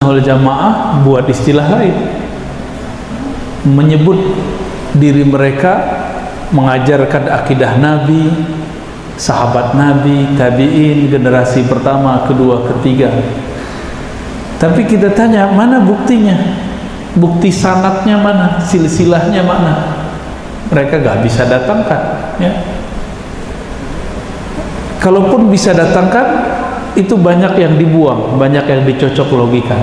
wal Jamaah buat istilah lain, menyebut diri mereka mengajarkan akidah Nabi, sahabat Nabi, tabi'in, generasi pertama, kedua, ketiga. Tapi kita tanya, mana buktinya? Bukti sanadnya mana? Silsilahnya mana? Mereka gak bisa datangkan, ya. Kalaupun bisa datangkan, itu banyak yang dibuang, banyak yang dicocok logikan.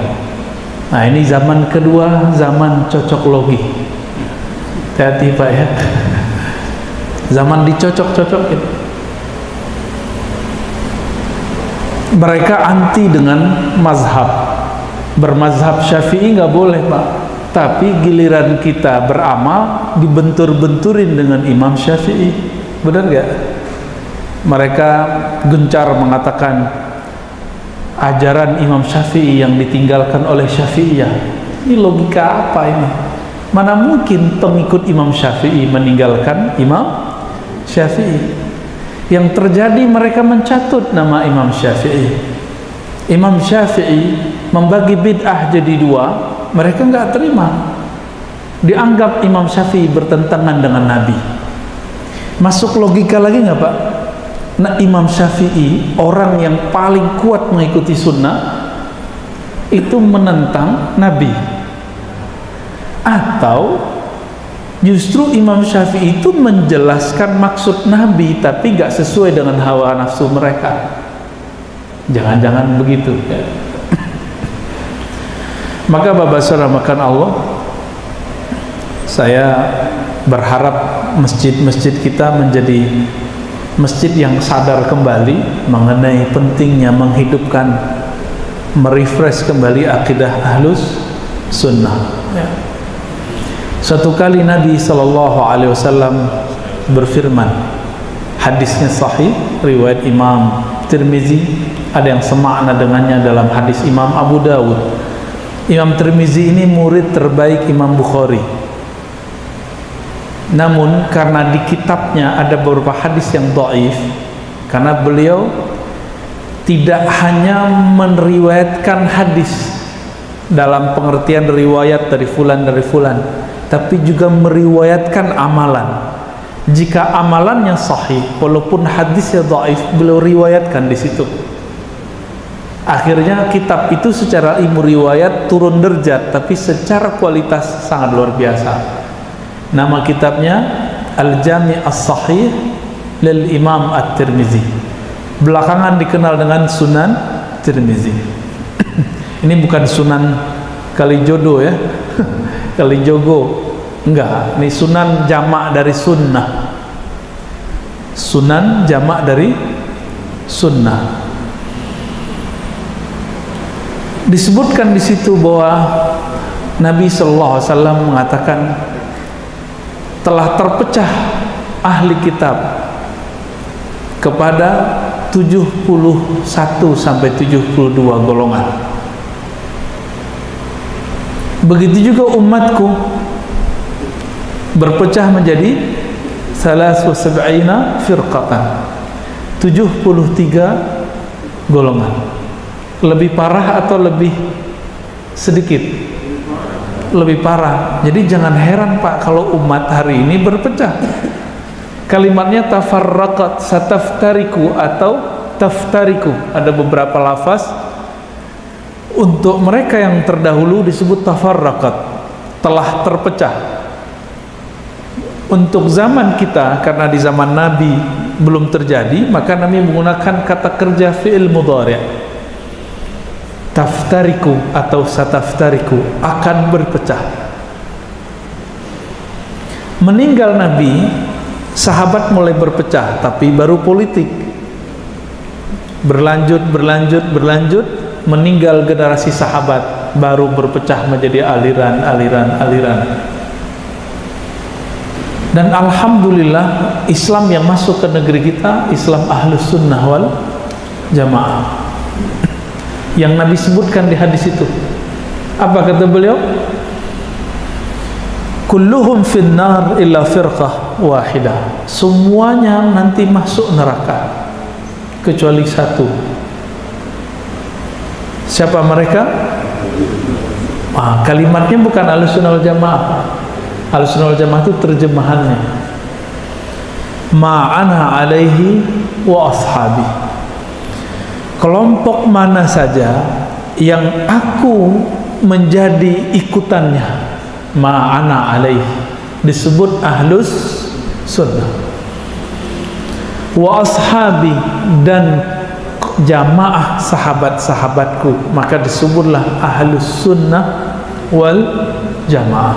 Nah, ini zaman kedua, zaman cocok logi. Hati-hati Pak ya. Zaman dicocok-cocokin. Mereka anti dengan mazhab. Bermazhab Syafi'i nggak boleh Pak. Tapi giliran kita beramal dibentur-benturin dengan Imam Syafi'i. Benar nggak? Mereka gencar mengatakan ajaran Imam Syafi'i yang ditinggalkan oleh Syafi'iyah. Ini logika apa ini? Mana mungkin pengikut Imam Syafi'i meninggalkan Imam Syafi'i? Yang terjadi mereka mencatut nama Imam Syafi'i. Imam Syafi'i membagi bid'ah jadi dua, mereka nggak terima. Dianggap Imam Syafi'i bertentangan dengan Nabi. Masuk logika lagi nggak Pak? Nah, Imam Syafi'i, orang yang paling kuat mengikuti sunnah, itu menentang Nabi. Atau justru Imam Syafi'i itu menjelaskan maksud Nabi tapi gak sesuai dengan hawa nafsu mereka. Jangan-jangan begitu ya. Maka Bapak Saudara makan Allah, saya berharap masjid-masjid kita menjadi masjid yang sadar kembali mengenai pentingnya menghidupkan, merefresh kembali akidah Ahlus Sunnah ya. Suatu kali Nabi SAW berfirman, hadisnya sahih, riwayat Imam Tirmizi, ada yang semakna dengannya dalam hadis Imam Abu Dawud. Imam Tirmizi ini murid terbaik Imam Bukhari. Namun karena di kitabnya ada beberapa hadis yang dhaif, karena beliau tidak hanya meriwayatkan hadis dalam pengertian riwayat dari fulan, tapi juga meriwayatkan amalan. Jika amalannya sahih, walaupun hadisnya dhaif, beliau riwayatkan di situ. Akhirnya kitab itu secara ilmu riwayat turun derajat, tapi secara kualitas sangat luar biasa. Nama kitabnya Al-Jami' As-Sahih lil Imam At-Tirmizi. Belakangan dikenal dengan Sunan Tirmizi. Ini bukan Sunan Kalijodo ya. Kalijogo. Enggak, ini Sunan jamak dari sunnah. Sunan jamak dari sunnah. Disebutkan di situ bahwa Nabi sallallahu alaihi wasallam mengatakan telah terpecah ahli kitab kepada 71 sampai 72 golongan. Begitu juga umatku berpecah menjadi 73 firqatan, 73 golongan. Lebih parah atau lebih sedikit? Lebih parah. Jadi jangan heran Pak kalau umat hari ini berpecah. Kalimatnya tafarraqat, sataftariku atau taftariku. Ada beberapa lafaz. Untuk mereka yang terdahulu disebut tafarraqat, telah terpecah. Untuk zaman kita, karena di zaman Nabi belum terjadi, maka Nabi menggunakan kata kerja fi'il mudhari'. Taftariku atau sataftariku, akan berpecah. Meninggal Nabi, sahabat mulai berpecah, tapi baru politik. Berlanjut, meninggal generasi sahabat, baru berpecah menjadi aliran. Dan alhamdulillah Islam yang masuk ke negeri kita, Islam Ahlus Sunnah wal Jamaah, yang Nabi sebutkan di hadis itu. Apa kata beliau? Kulluhum finnar illa firqah wahidah. Semuanya nanti masuk neraka kecuali satu. Siapa mereka? Kalimatnya bukan Ahlussunnah wal Jamaah. Ahlussunnah wal Jamaah itu terjemahannya. Ma'ana alaihi wa ashabi. Kelompok mana saja yang aku menjadi ikutannya, ma'ana alaihi, disebut Ahlus Sunnah. Wa ashabi, dan jamaah sahabat-sahabatku, maka disebutlah Ahlus Sunnah wal Jamaah.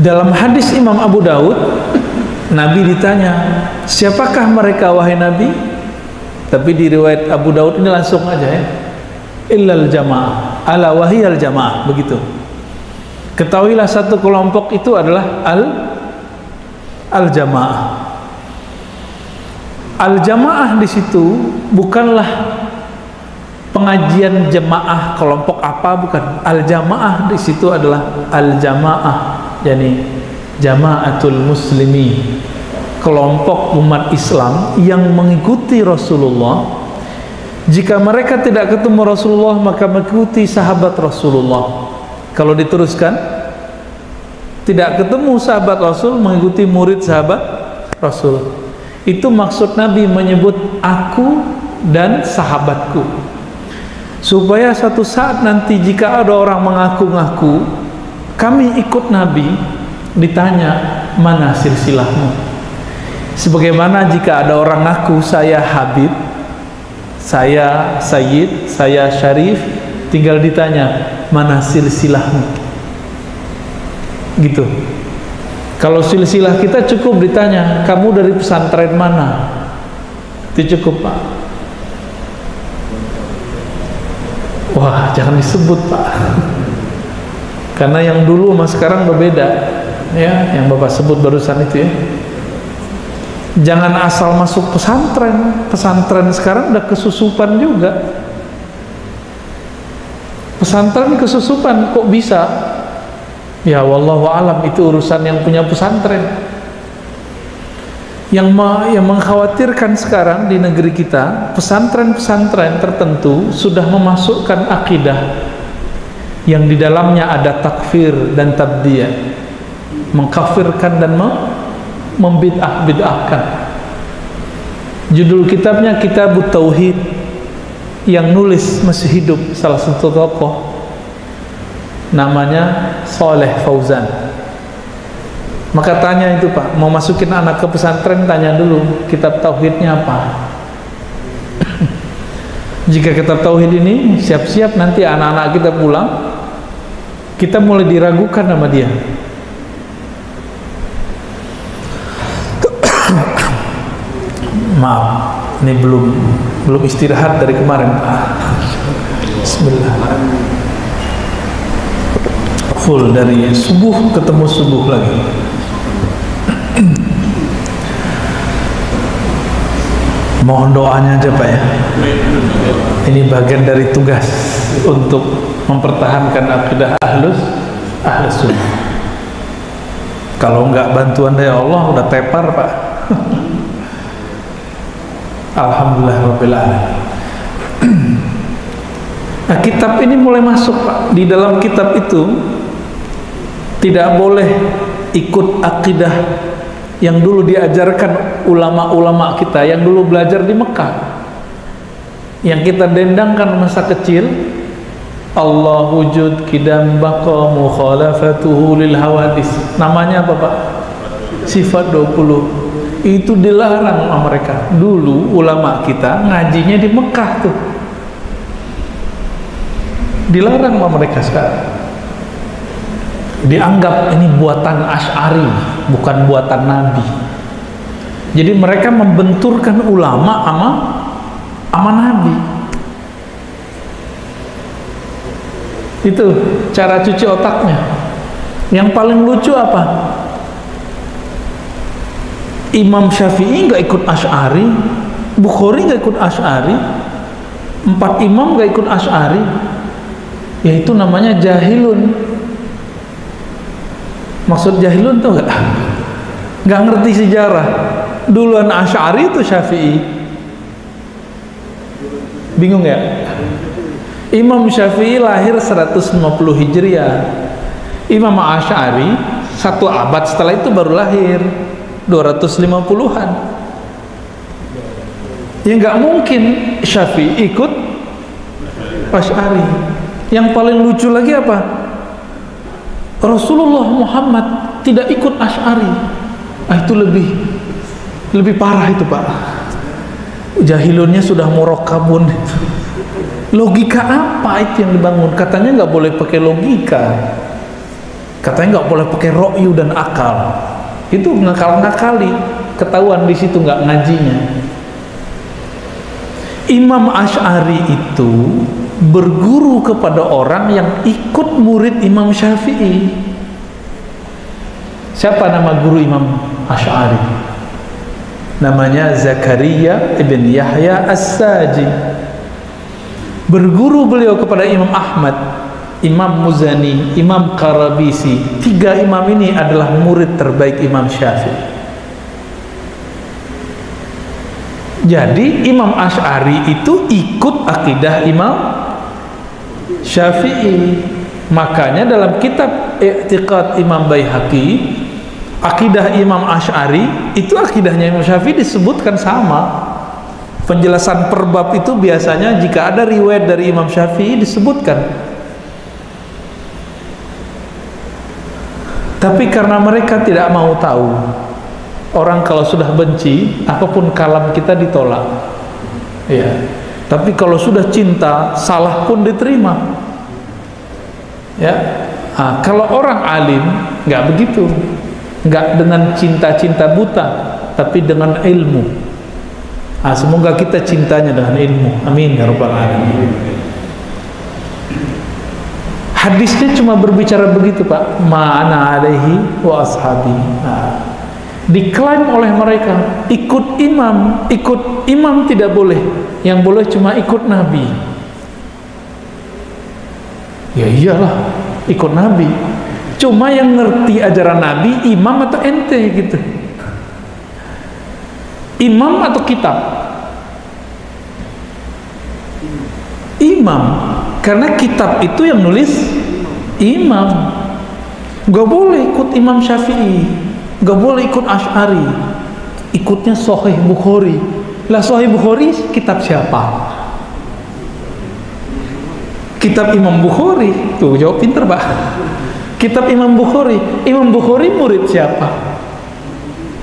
Dalam hadis Imam Abu Daud, Nabi ditanya, siapakah mereka wahai Nabi? Tapi di riwayat Abu Daud ini langsung aja ya, illal jamaah, ala wahiyal jamaah, begitu. Ketahuilah satu kelompok itu adalah al-jamaah. Al-jamaah di situ bukanlah pengajian jemaah kelompok apa, bukan. Al-jamaah di situ adalah al-jamaah, yakni jamaatul muslimin, kelompok umat Islam yang mengikuti Rasulullah. Jika mereka tidak ketemu Rasulullah, maka mengikuti sahabat Rasulullah. Kalau diteruskan, tidak ketemu sahabat Rasul, mengikuti murid sahabat Rasul. Itu maksud Nabi menyebut aku dan sahabatku, supaya suatu saat nanti jika ada orang mengaku-ngaku kami ikut Nabi, ditanya mana silsilahmu. Sebagaimana jika ada orang ngaku saya Habib, saya Sayyid, saya Syarif, tinggal ditanya mana silsilahmu, gitu. Kalau silsilah kita cukup ditanya kamu dari pesantren mana, itu cukup Pak. Wah, jangan disebut Pak, karena yang dulu sama sekarang berbeda ya, yang Bapak sebut barusan itu ya. Jangan asal masuk pesantren. Pesantren sekarang udah kesusupan juga. Pesantren kesusupan kok bisa? Ya wallahu alam, itu urusan yang punya pesantren. Yang mengkhawatirkan sekarang di negeri kita, pesantren-pesantren tertentu sudah memasukkan akidah yang di dalamnya ada takfir dan tabdiyah, mengkafirkan dan membid'ah-bid'ahkan. Judul kitabnya Kitabut Tauhid, yang nulis masih hidup salah satu tokoh namanya Saleh Fauzan. Maka tanya itu Pak, mau masukin anak ke pesantren, tanya dulu kitab tauhidnya apa. Jika kitab tauhid ini siap-siap nanti anak-anak kita pulang, kita mulai diragukan sama dia. Maaf, ini belum istirahat dari kemarin Pak. Bismillah. Full dari subuh ketemu subuh lagi. Mohon doanya aja Pak ya. Ini bagian dari tugas untuk mempertahankan akidah ahlus sunnah. Kalau enggak bantuan dari Allah udah tepar Pak. Alhamdulillah rabbil alamin. Nah, kitab ini mulai masuk Pak. Di dalam kitab itu tidak boleh ikut akidah yang dulu diajarkan ulama-ulama kita yang dulu belajar di Mekah, yang kita dendangkan masa kecil. Allah wujud kidam baqa mukhalafatuhu lil hawadis. Namanya apa Pak? Sifat 20. Itu dilarang sama mereka. Dulu ulama kita ngajinya di Mekah tuh, dilarang sama mereka. Sekarang dianggap ini buatan Asy'ari, bukan buatan Nabi. Jadi mereka membenturkan ulama sama Nabi. Itu cara cuci otaknya. Yang paling lucu apa? Imam Syafi'i nggak ikut Asy'ari, Bukhari nggak ikut Asy'ari, 4 imam nggak ikut Asy'ari. Ya itu namanya jahilun. Maksud jahilun tuh nggak ngerti sejarah. Duluan Asy'ari itu Syafi'i. Bingung ya? Imam Syafi'i lahir 150 Hijriah. Imam Asy'ari 1 abad setelah itu baru lahir, 250-an. Ya nggak mungkin Syafi'i ikut Asy'ari. Yang paling lucu lagi apa? Rasulullah Muhammad tidak ikut Asy'ari. Itu lebih parah itu, Pak. Jahilunnya sudah murokabun. Logika apa itu yang dibangun? Katanya nggak boleh pakai logika, katanya nggak boleh pakai ro'yu dan akal. Itu ngakali, ketahuan di situ nggak ngajinya. Imam Asy'ari itu berguru kepada orang yang ikut murid Imam Syafi'i. Siapa nama guru Imam Asy'ari? Namanya Zakaria ibn Yahya As-Saji. Berguru beliau kepada Imam Ahmad, Imam Muzani, Imam Qarabisi. 3 imam ini adalah murid terbaik Imam Syafi'i. Jadi Imam Asy'ari itu ikut akidah Imam Syafi'i. Makanya dalam kitab I'tiqad Imam Baihaqi, akidah Imam Asy'ari itu akidahnya Imam Syafi'i disebutkan sama. Penjelasan per bab itu biasanya jika ada riwayat dari Imam Syafi'i disebutkan. Tapi karena mereka tidak mau tahu, orang kalau sudah benci, apapun kalam kita ditolak. Ya. Tapi kalau sudah cinta, salah pun diterima. Ya. Kalau orang alim nggak begitu, nggak dengan cinta-cinta buta, tapi dengan ilmu. Semoga kita cintanya dengan ilmu. Amin ya rabbal alamin. Hadisnya cuma berbicara begitu, Pak. Ma'ana alaihi wa ashabi. Diklaim oleh mereka ikut imam tidak boleh. Yang boleh cuma ikut Nabi. Ya iyalah, ikut Nabi. Cuma yang ngerti ajaran Nabi imam atau ente gitu. Imam atau kitab? Imam, karena kitab itu yang nulis imam. Gak boleh ikut Imam Syafi'i, gak boleh ikut Asy'ari, ikutnya Sahih Bukhari. Lah Sahih Bukhari kitab siapa? Kitab Imam Bukhari. Tuh jawab pinter, Pak. Kitab Imam Bukhari. Imam Bukhari murid siapa?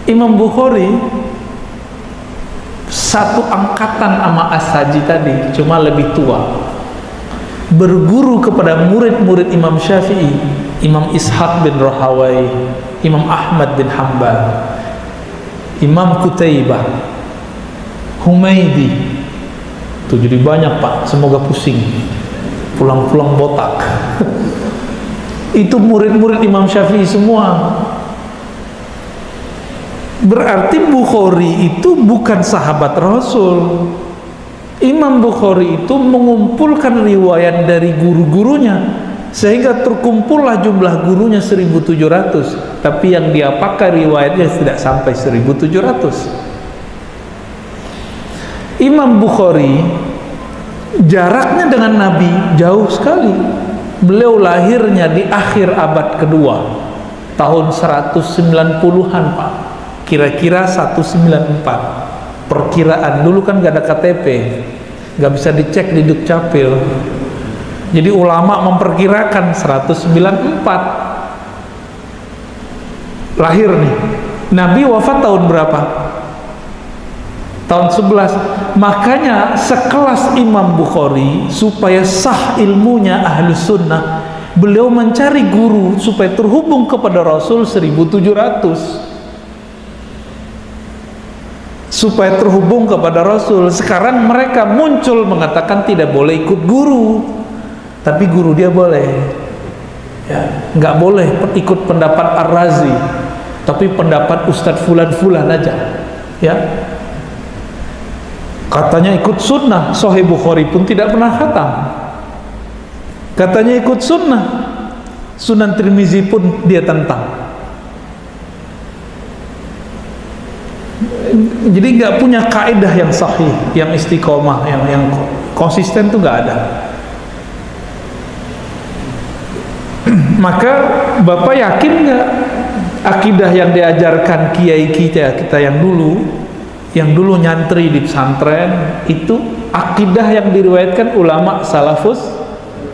Imam Bukhari satu angkatan sama As-Saji tadi, cuma lebih tua. Berguru kepada murid-murid Imam Syafi'i, Imam Ishaq bin Rahawai, Imam Ahmad bin Hanbal, Imam Qutaibah, Humaydi. Tuh jadi banyak, Pak. Semoga pusing, pulang-pulang botak. Itu murid-murid Imam Syafi'i semua. Berarti Bukhari itu bukan sahabat Rasul. Imam Bukhari itu mengumpulkan riwayat dari guru-gurunya, sehingga terkumpullah jumlah gurunya 1.700. Tapi yang dia pakai riwayatnya tidak sampai 1.700. Imam Bukhari jaraknya dengan Nabi jauh sekali. Beliau lahirnya di akhir abad kedua, tahun 190-an, Pak. Kira-kira 194. Perkiraan, dulu kan gak ada KTP, gak bisa dicek di Dukcapil. Jadi ulama memperkirakan 194 lahir nih. Nabi wafat tahun berapa? Tahun 11. Makanya sekelas Imam Bukhari, supaya sah ilmunya Ahlus Sunnah, beliau mencari guru supaya terhubung kepada Rasul 1.700. Supaya terhubung kepada Rasul. Sekarang mereka muncul mengatakan tidak boleh ikut guru, tapi guru dia boleh. Ya, nggak boleh ikut pendapat Ar-Razi, tapi pendapat Ustadz Fulan-Fulan aja. Ya, katanya ikut sunnah. Sahih Bukhari pun tidak pernah khatam. Katanya ikut sunnah. Sunan Tirmizi pun dia tentang. Jadi nggak punya kaidah yang sahih, yang istiqomah, yang konsisten tuh nggak ada. Maka Bapak yakin nggak akidah yang diajarkan kiai kita yang dulu nyantri di pesantren itu akidah yang diriwayatkan ulama salafus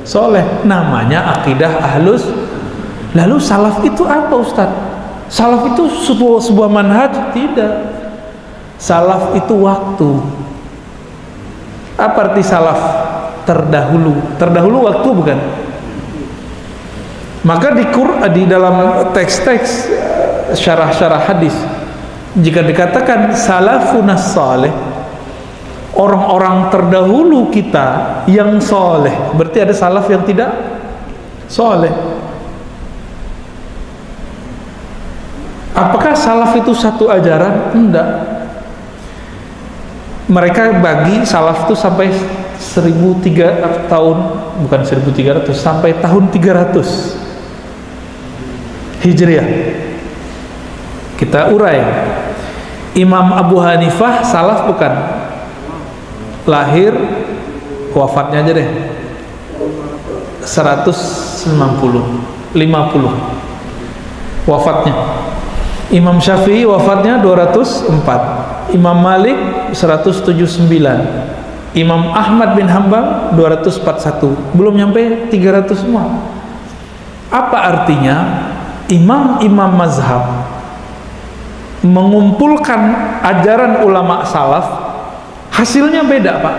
soleh, namanya akidah ahlus. Lalu salaf itu apa Ustaz? Salaf itu sebuah manhaj? Tidak. Salaf itu waktu. Apa arti salaf? Terdahulu waktu, bukan? Maka di dalam teks-teks syarah-syarah hadis, jika dikatakan salafunas saleh, orang-orang terdahulu kita yang soleh, berarti ada salaf yang tidak soleh. Apakah salaf itu satu ajaran? Enggak. Mereka bagi salaf itu sampai 1.300 tahun, bukan 1.300, sampai tahun 300 Hijriah. Kita urai. Imam Abu Hanifah salaf bukan? Lahir, wafatnya aja deh 50 wafatnya. Imam Syafi'i wafatnya 204, Imam Malik 179, Imam Ahmad bin Hanbal 241, belum nyampe 300 semua. Apa artinya? Imam-imam mazhab mengumpulkan ajaran ulama salaf, hasilnya beda, Pak.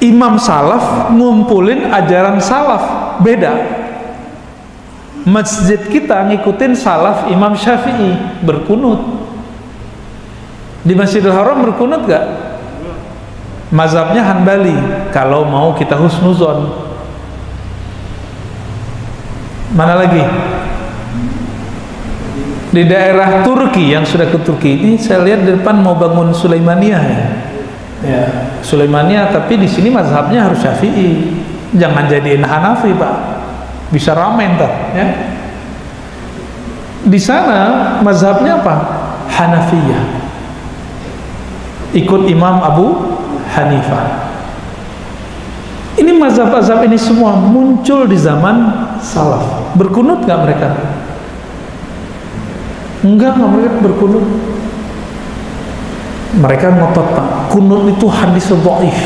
Imam salaf ngumpulin ajaran salaf, beda. Masjid kita ngikutin salaf Imam Syafi'i, berkunut. Di Masjidil Haram berkunut gak? Mazhabnya Hanbali, kalau mau kita husnuzon. Mana lagi? Di daerah Turki, yang sudah ke Turki ini, saya lihat di depan mau bangun Sulaimaniyah ya, Sulaimaniyah, tapi di sini mazhabnya harus Syafi'i. Jangan jadiin Hanafi, Pak. Bisa ramai ntar, ya. Di sana mazhabnya apa? Hanafiyah. Ikut Imam Abu Hanifah. Ini mazhab-mazhab ini semua muncul di zaman salaf. Berkunut nggak mereka? Enggak, mereka berkunut. Mereka ngotot, Pak. Kunut itu hadis dhaif.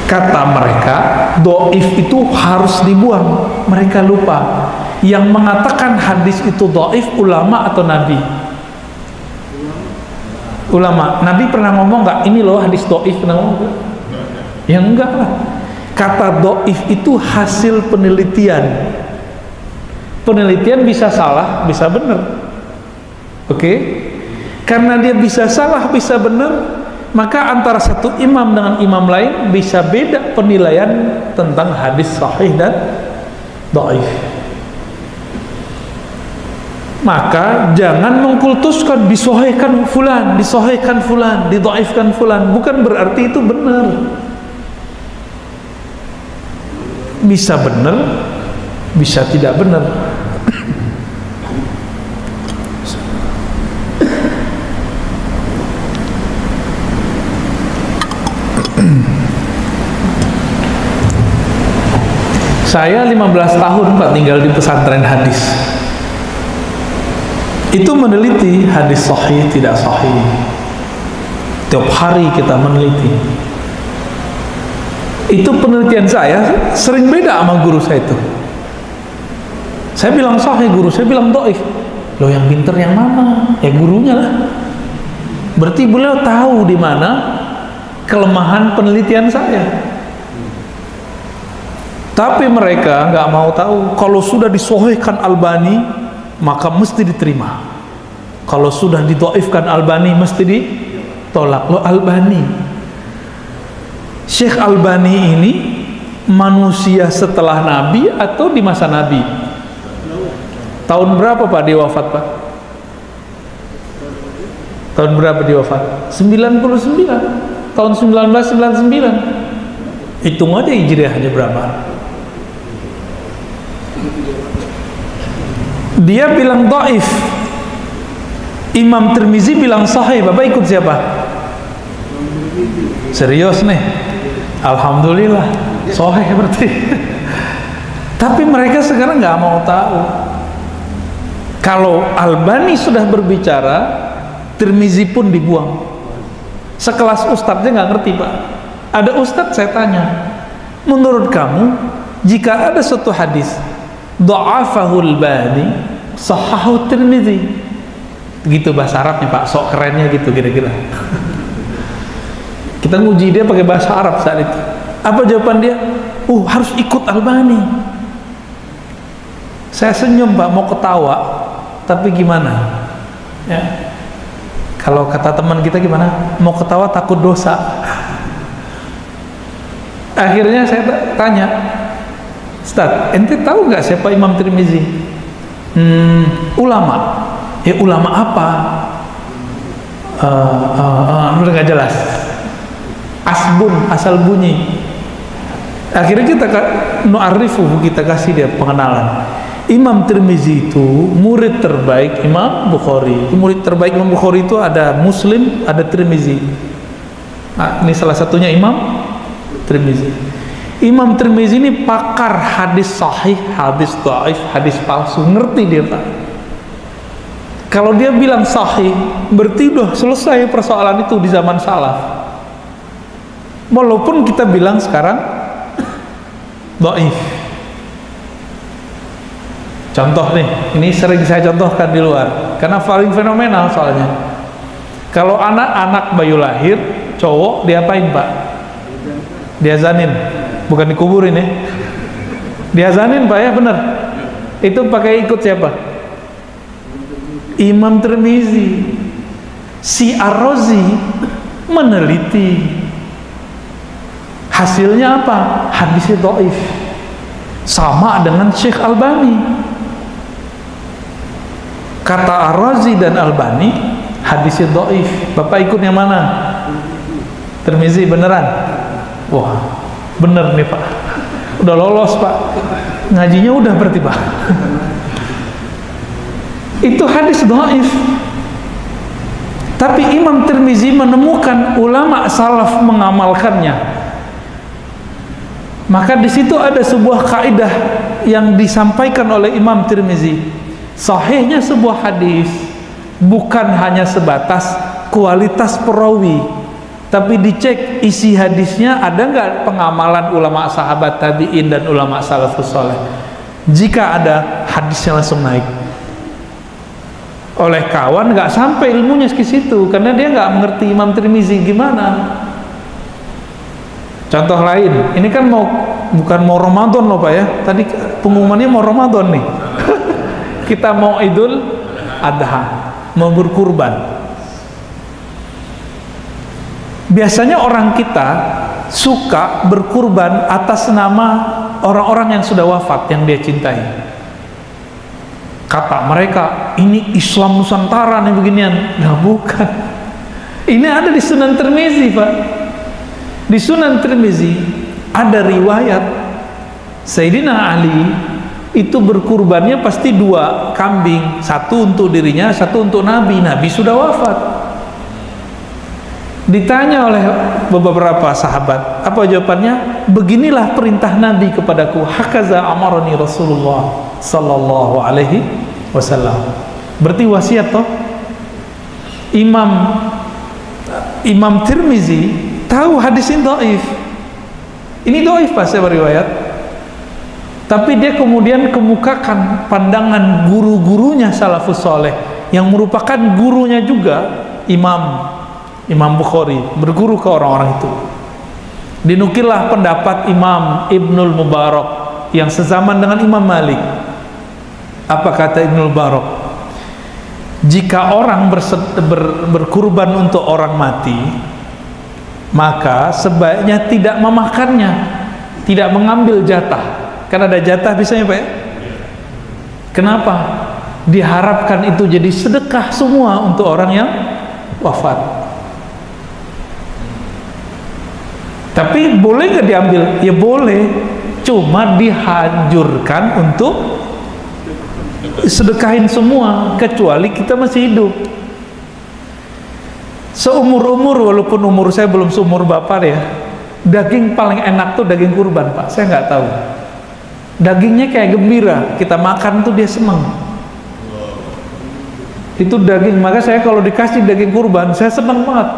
Kata mereka, dhaif itu harus dibuang. Mereka lupa. Yang mengatakan hadis itu dhaif ulama atau nabi? Ulama. Nabi pernah ngomong nggak? Ini loh hadis dhaif, pernah ngomong nggak? Ya enggak lah. Kata dhaif itu hasil penelitian. Penelitian bisa salah, bisa benar. Oke? Karena dia bisa salah, bisa benar, maka antara satu imam dengan imam lain bisa beda penilaian tentang hadis sahih dan dhaif. Maka jangan mengkultuskan disahihkan fulan, didhaifkan fulan, bukan berarti itu benar. Bisa benar, bisa tidak benar. Saya 15 tahun, Pak, tinggal di pesantren hadis. Itu meneliti hadis sahih, tidak sahih. Tiap hari kita meneliti. Itu penelitian saya sering beda sama guru saya itu. Saya bilang sahih, guru saya bilang dhaif. Loh, yang pinter yang mana? Ya gurunya lah. Berarti beliau tahu di mana kelemahan penelitian saya. Tapi mereka nggak mau tahu. Kalau sudah disahihkan Albani, maka mesti diterima. Kalau sudah didhaifkan Albani, mesti ditolak. Loh, Albani, Syekh Albani ini manusia setelah Nabi atau di masa Nabi? Tahun berapa, Pak, dia wafat, Pak? Tahun berapa dia wafat? 99. Tahun 1999. Hitung aja hijriahnya berapa. Dia bilang dhaif, Imam Tirmizi bilang sahih. Bapak ikut siapa? Serius nih? Alhamdulillah, sahih berarti. Tapi mereka sekarang nggak mau tahu. Kalau Albani sudah berbicara, Tirmizi pun dibuang. Sekelas ustadznya nggak ngerti, Pak. Ada ustadz saya tanya, menurut kamu jika ada suatu hadis dha'afahu Albani sahahu Tirmizi, gitu bahasa Arabnya, Pak, sok kerennya gitu kira-kira. Kita nguji dia pakai bahasa Arab saat itu. Apa jawaban dia? Harus ikut Albani. Saya senyum, Pak, mau ketawa, tapi gimana ya, kalau kata teman kita gimana, mau ketawa takut dosa. Akhirnya saya tanya, Ustaz, ente tahu nggak siapa Imam Tirmizi? Ulama. Ya ulama apa? Udah nggak jelas. Asbun, asal bunyi. Akhirnya kita nu'arifu, kita kasih dia pengenalan. Imam Tirmizi itu murid terbaik Imam Bukhari. Murid terbaik Imam Bukhari itu ada Muslim, ada Tirmizi. Nah, ini salah satunya Imam Tirmizi. Imam Tirmizi ini pakar hadis sahih, hadis dhaif, hadis palsu, ngerti dia, Pak. Kalau dia bilang sahih, berarti udah selesai persoalan itu di zaman salaf. Walaupun kita bilang sekarang dhaif. Contoh nih, ini sering saya contohkan di luar karena paling fenomenal soalnya. Kalau anak-anak bayu lahir, cowok diapain, Pak? Diazanin, bukan dikuburin ya. Diazanin, Pak, ya benar. Itu pakai ikut siapa? Imam Tirmizi. Si Ar-Razi meneliti. Hasilnya apa? Hadisnya dhaif. Sama dengan Syekh Albani. Kata Ar-Razi dan Albani, hadisnya dhaif. Bapak ikut yang mana? Tirmizi beneran? Wah, bener nih, Pak. Udah lolos, Pak. Ngajinya udah berarti, Pak. Itu hadis dhaif. Tapi Imam Tirmizi menemukan ulama salaf mengamalkannya. Maka di situ ada sebuah kaidah yang disampaikan oleh Imam Tirmizi. Sahihnya sebuah hadis bukan hanya sebatas kualitas perawi, tapi dicek isi hadisnya ada nggak pengamalan ulama sahabat tabi'in dan ulama salafus saleh. Jika ada, hadisnya langsung naik. Oleh kawan nggak sampai ilmunya ke situ karena dia nggak mengerti Imam Tirmizi gimana. Contoh lain, ini kan bukan mau Ramadan loh, Pak, ya. Tadi pengumumannya mau Ramadan nih. Kita mau Idul Adha, mau berkurban. Biasanya orang kita suka berkurban atas nama orang-orang yang sudah wafat yang dia cintai. Kata mereka, ini Islam Nusantara nih beginian. Nah, bukan. Ini ada di Sunan Tirmizi, Pak. Di Sunan Tirmizi ada riwayat Sayyidina Ali itu berkurbannya pasti 2 kambing, 1 untuk dirinya, 1 untuk Nabi. Nabi sudah wafat. Ditanya oleh beberapa sahabat, apa jawabannya? Beginilah perintah Nabi kepadaku, hakaza amarani Rasulullah sallallahu alaihi wasallam. Berarti wasiat toh. Imam Tirmizi tahu hadis ini dhaif. Ini dhaif, Pak, saya beriwayat. Tapi dia kemudian kemukakan pandangan guru-gurunya salafus soleh yang merupakan gurunya juga Imam Bukhari, berguru ke orang-orang itu. Dinukillah pendapat Imam Ibnul Mubarak yang sezaman dengan Imam Malik. Apa kata Ibnul Mubarak? Jika orang berkurban untuk orang mati, maka sebaiknya tidak memakannya, tidak mengambil jatah. Kan ada jatah biasanya, Pak, ya? Kenapa? Diharapkan itu jadi sedekah semua untuk orang yang wafat. Tapi boleh nggak diambil? Ya boleh, cuma dihancurkan untuk sedekahin semua kecuali kita masih hidup. Seumur-umur, walaupun umur saya belum seumur bapak ya, daging paling enak tuh daging kurban Pak. Saya nggak tahu, dagingnya kayak gembira, kita makan tuh dia senang. Itu daging, maka saya kalau dikasih daging kurban saya senang banget.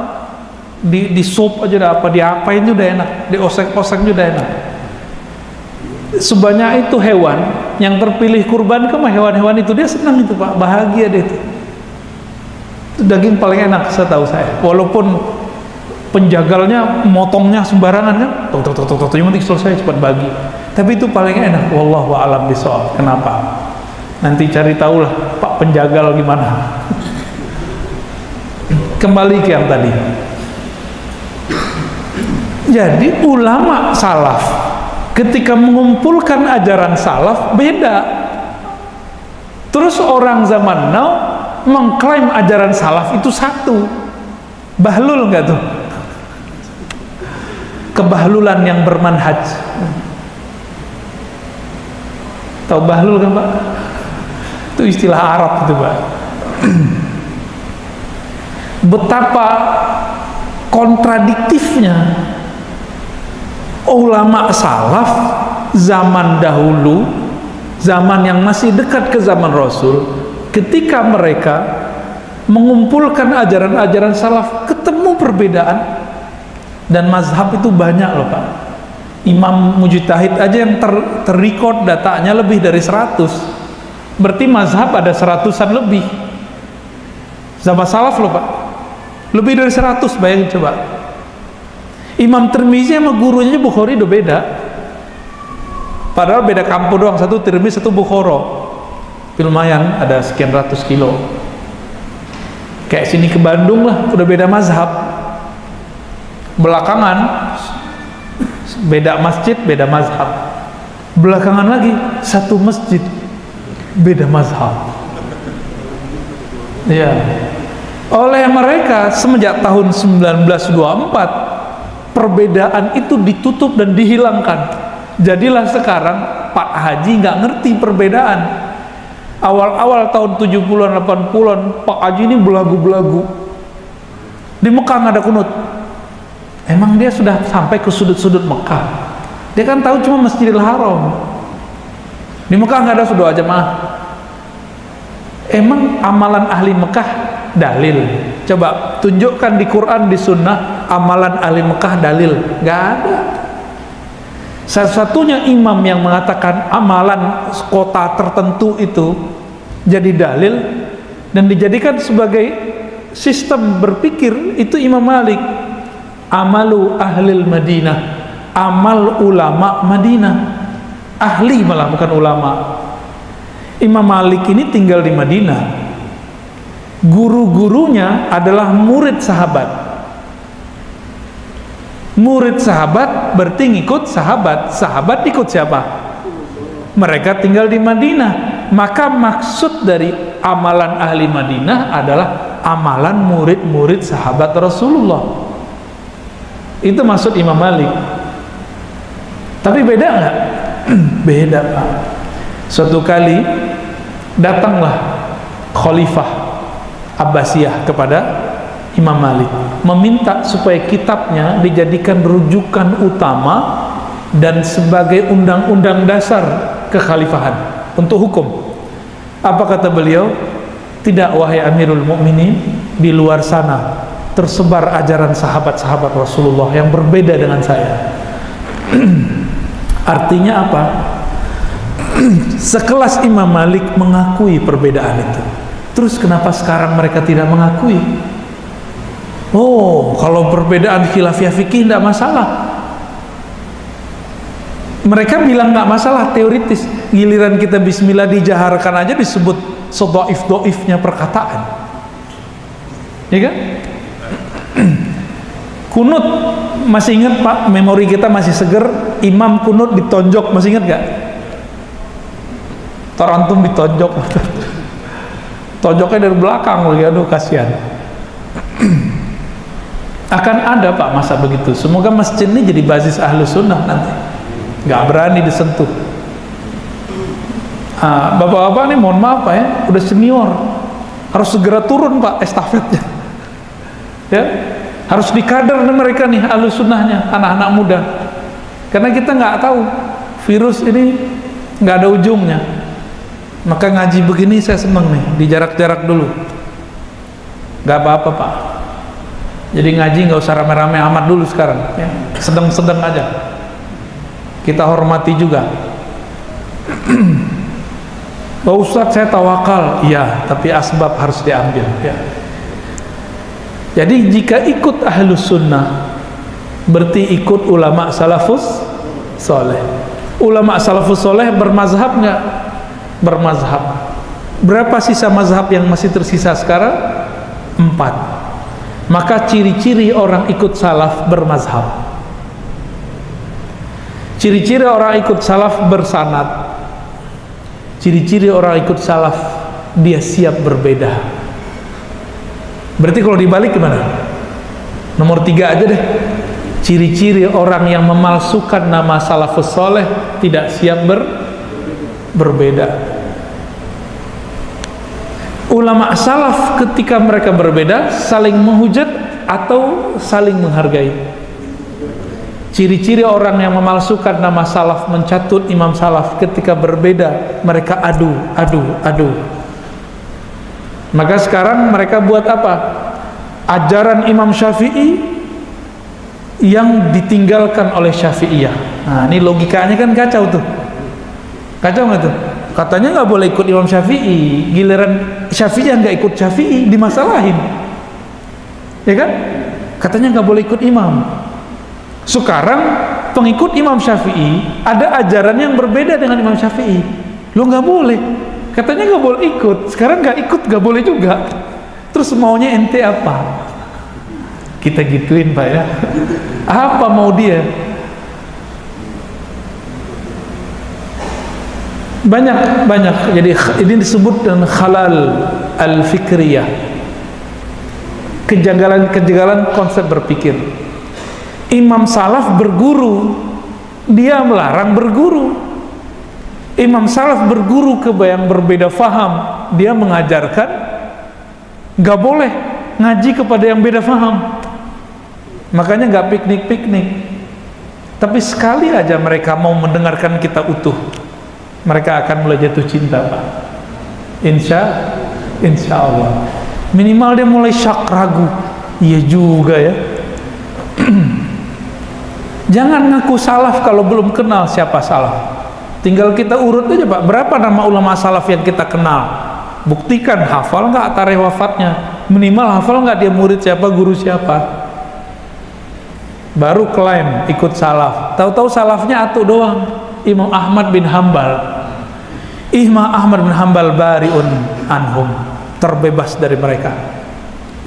Di sup aja apa, diapain juga enak, diosek-osek juga enak. Sebanyak itu hewan yang terpilih kurban, kemah hewan-hewan itu dia senang itu Pak, bahagia dia itu. Daging paling enak setahu saya, walaupun penjagalnya motongnya sembarangan kan, yang penting selesai cepat bagi, tapi itu paling enak. Wallahu a'lam bishawab. Kenapa? Nanti cari tahu lah Pak penjagal gimana. Kembali ke yang tadi. Jadi ulama salaf ketika mengumpulkan ajaran salaf beda. Terus orang zaman now mengklaim ajaran salaf itu satu. Bahlul nggak tuh? Kebahlulan yang bermanhaj. Tahu bahlul kan Pak? Itu istilah Arab itu Pak. Betapa kontradiktifnya ulama salaf zaman dahulu, zaman yang masih dekat ke zaman Rasul, ketika mereka mengumpulkan ajaran-ajaran salaf, ketemu perbedaan. Dan mazhab itu banyak loh Pak. Imam Mujtahid aja yang terrecord datanya lebih dari 100. Berarti mazhab ada 100-an lebih. Zaman salaf loh Pak, lebih dari 100, bayangin coba. Imam Tirmizi sama gurunya Bukhari udah beda. Padahal beda kampung doang, satu Tirmizi, satu Bukhara. Lumayan ada sekian ratus kilo. Kayak sini ke Bandung lah, udah beda mazhab. Belakangan beda masjid, beda mazhab. Belakangan lagi satu masjid, beda mazhab. Ya. Oleh mereka semenjak tahun 1924 perbedaan itu ditutup dan dihilangkan. Jadilah sekarang Pak Haji nggak ngerti perbedaan. Awal-awal tahun 70-an 80-an Pak Haji ini belagu-belagu. Di Mekah nggak ada kunut. Emang dia sudah sampai ke sudut-sudut Mekah. Dia kan tahu cuma Masjidil Haram. Di Mekah nggak ada doa jamaah. Emang amalan ahli Mekah dalil? Coba tunjukkan di Quran, di Sunnah amalan ahli Mekah dalil. Nggak ada. Satu-satunya imam yang mengatakan amalan kota tertentu itu jadi dalil dan dijadikan sebagai sistem berpikir itu Imam Malik. Amalu ahlil Madinah, amal ulama Madinah. Ahli malah bukan ulama. Imam Malik ini tinggal di Madinah. Guru-gurunya adalah murid sahabat. Murid sahabat berarti ngikut sahabat. Sahabat ikut siapa? Mereka tinggal di Madinah. Maka maksud dari amalan ahli Madinah adalah amalan murid-murid sahabat Rasulullah. Itu maksud Imam Malik. Tapi beda nggak? Beda Pak. Suatu kali datanglah Khalifah Abbasiyah kepada Imam Malik meminta supaya kitabnya dijadikan rujukan utama dan sebagai undang-undang dasar kekhalifahan untuk hukum. Apa kata beliau? Tidak wahai Amirul Mukminin, di luar sana tersebar ajaran sahabat-sahabat Rasulullah yang berbeda dengan saya. Artinya apa? Sekelas Imam Malik mengakui perbedaan itu. Terus kenapa sekarang mereka tidak mengakui? Oh, kalau perbedaan khilafiyah fikih tidak masalah. Mereka bilang nggak masalah teoritis. Giliran kita bismillah dijaharkan aja disebut sedoif-doifnya perkataan. Ya kan? Kunut, masih ingat Pak, memori kita masih seger. Imam kunut ditonjok, masih ingat gak? Tarantum ditonjok. Tonjoknya dari belakang lagi, aduh kasihan. Akan ada Pak masa begitu. Semoga masjid ini jadi basis ahlu sunnah nanti, gak berani disentuh. Bapak-bapak nih mohon maaf Pak ya, udah senior, harus segera turun Pak estafetnya. Ya, harus dikader nih mereka nih ahlus sunnahnya, anak-anak muda. Karena kita nggak tahu virus ini nggak ada ujungnya. Maka ngaji begini saya seneng nih, di jarak-jarak dulu. Nggak apa-apa Pak. Jadi ngaji nggak usah rame-rame amat dulu sekarang, ya. Sedang-sedang aja. Kita hormati juga. Pak Ustadz saya tawakal, iya, tapi asbab harus diambil. Ya. Jadi jika ikut ahlus sunnah, berarti ikut ulama salafus soleh. Ulama salafus soleh bermazhab nggak? Bermazhab. Berapa sisa mazhab yang masih tersisa sekarang? 4. Maka ciri-ciri orang ikut salaf bermazhab. Ciri-ciri orang ikut salaf bersanad. Ciri-ciri orang ikut salaf, dia siap berbeda. Berarti kalau dibalik gimana? Nomor 3 aja deh. Ciri-ciri orang yang memalsukan nama salafus soleh, tidak siap berbeda. Ulama salaf ketika mereka berbeda, saling menghujat atau saling menghargai. Ciri-ciri orang yang memalsukan nama salaf, mencatut imam salaf, ketika berbeda mereka adu. Maka sekarang mereka buat apa? Ajaran Imam Syafi'i yang ditinggalkan oleh Syafi'iyah. Nah ini logikanya kan kacau tuh. Kacau nggak tuh? Katanya nggak boleh ikut Imam Syafi'i, giliran Syafi'iyah nggak ikut Syafi'i, dimasalahin. Ya kan? Katanya nggak boleh ikut imam. Sekarang pengikut Imam Syafi'i ada ajaran yang berbeda dengan Imam Syafi'i. Lo nggak boleh. Katanya nggak boleh ikut. Sekarang nggak ikut, nggak boleh juga. Terus maunya ente apa? Kita gituin Pak ya. Apa mau dia? Banyak. Jadi ini disebut dengan khalal al-fikriyah. Kejanggalan konsep berpikir. Imam salaf berguru, dia melarang berguru. Imam salaf berguru ke yang berbeda faham, dia mengajarkan gak boleh ngaji kepada yang beda faham. Makanya gak piknik-piknik. Tapi sekali aja mereka mau mendengarkan kita utuh, mereka akan mulai jatuh cinta Pak. Insya Allah. Minimal dia mulai syak ragu. Iya juga ya. Jangan ngaku salaf kalau belum kenal siapa salaf. Tinggal kita urut aja Pak, berapa nama ulama salaf yang kita kenal. Buktikan, hafal nggak tarikh wafatnya, minimal hafal nggak dia murid siapa, guru siapa. Baru klaim ikut salaf. Tahu-tahu salafnya atuh doang. Imam Ahmad bin Hambal. Imam Ahmad bin Hambal bariun anhum, terbebas dari mereka.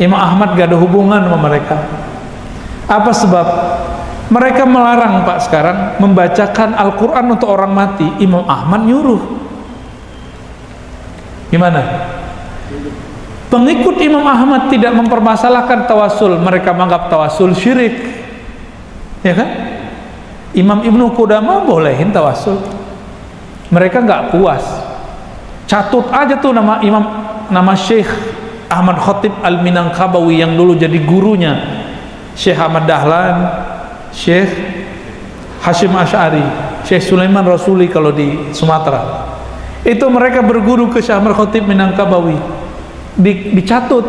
Imam Ahmad gak ada hubungan sama mereka. Apa sebab? Mereka melarang Pak sekarang membacakan Al-Quran untuk orang mati. Imam Ahmad nyuruh. Gimana? Pengikut Imam Ahmad tidak mempermasalahkan tawasul. Mereka menganggap tawasul syirik. Ya kan? Imam Ibnu Qudamah bolehin tawasul. Mereka nggak puas. Catut aja tuh nama Syekh Ahmad Khatib Al-Minangkabawi yang dulu jadi gurunya Syekh Ahmad Dahlan, Syekh Hashim Asy'ari, Syekh Sulaiman Rasuli kalau di Sumatera. Itu mereka berguru ke Syekh Ahmad Khatib Minangkabawi. Dicatut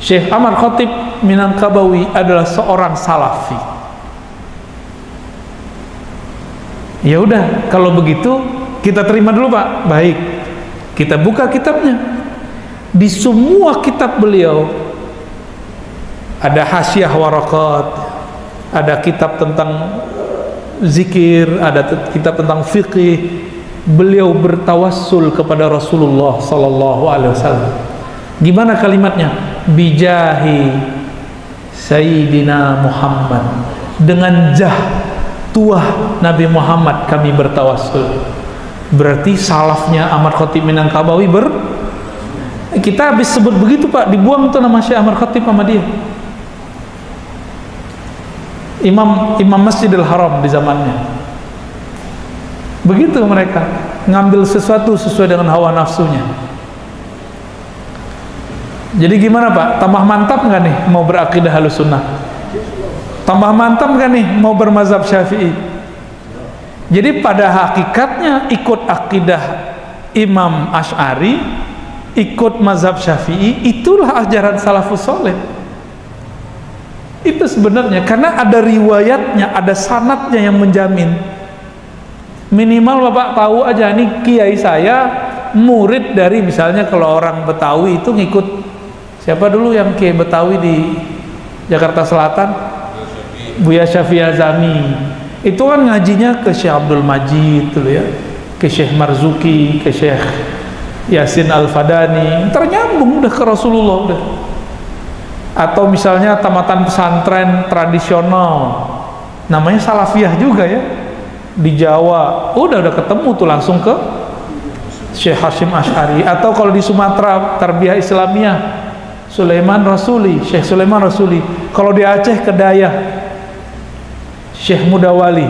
Syekh Ahmad Khatib Minangkabawi adalah seorang salafi. Ya udah, kalau begitu kita terima dulu Pak. Baik. Kita buka kitabnya. Di semua kitab beliau ada hasyiah warakat, ada kitab tentang zikir, ada kitab tentang fikih. Beliau bertawassul kepada Rasulullah sallallahu alaihi wasallam. Gimana kalimatnya? Bijahi Sayyidina Muhammad, dengan jah tuah Nabi Muhammad kami bertawassul. Berarti salafnya Ahmad Khatib Minangkabawi kita habis sebut begitu Pak, dibuang tuh nama Syekh Ahmad Khatib sama dia. Imam Masjidil Haram di zamannya. Begitu mereka ngambil sesuatu sesuai dengan hawa nafsunya. Jadi gimana Pak? Tambah mantap nggak nih mau berakidah Ahlussunnah? Tambah mantap nggak nih mau bermazhab Syafi'i? Jadi pada hakikatnya ikut akidah Imam Asy'ari, ikut mazhab Syafi'i, itulah ajaran salafus soleh. Itu sebenarnya, karena ada riwayatnya, ada sanadnya yang menjamin. Minimal Bapak tahu aja, nih kiai saya murid dari, misalnya kalau orang Betawi itu ngikut siapa dulu yang kiai Betawi di Jakarta Selatan? Buya Syafi'i Azami. Itu kan ngajinya ke Syekh Abdul Majid dulu ya, ke Syekh Marzuki, ke Syekh Yasin Al-Fadani, ternyambung udah ke Rasulullah udah. Atau misalnya tamatan pesantren tradisional namanya Salafiyah juga ya di Jawa, udah ketemu tuh langsung ke Syekh Hashim Asy'ari. Atau kalau di Sumatera Tarbiyah Islamiyah Sulaiman Rasuli, Syekh Sulaiman Rasuli. Kalau di Aceh Kedayah Syekh Mudawali.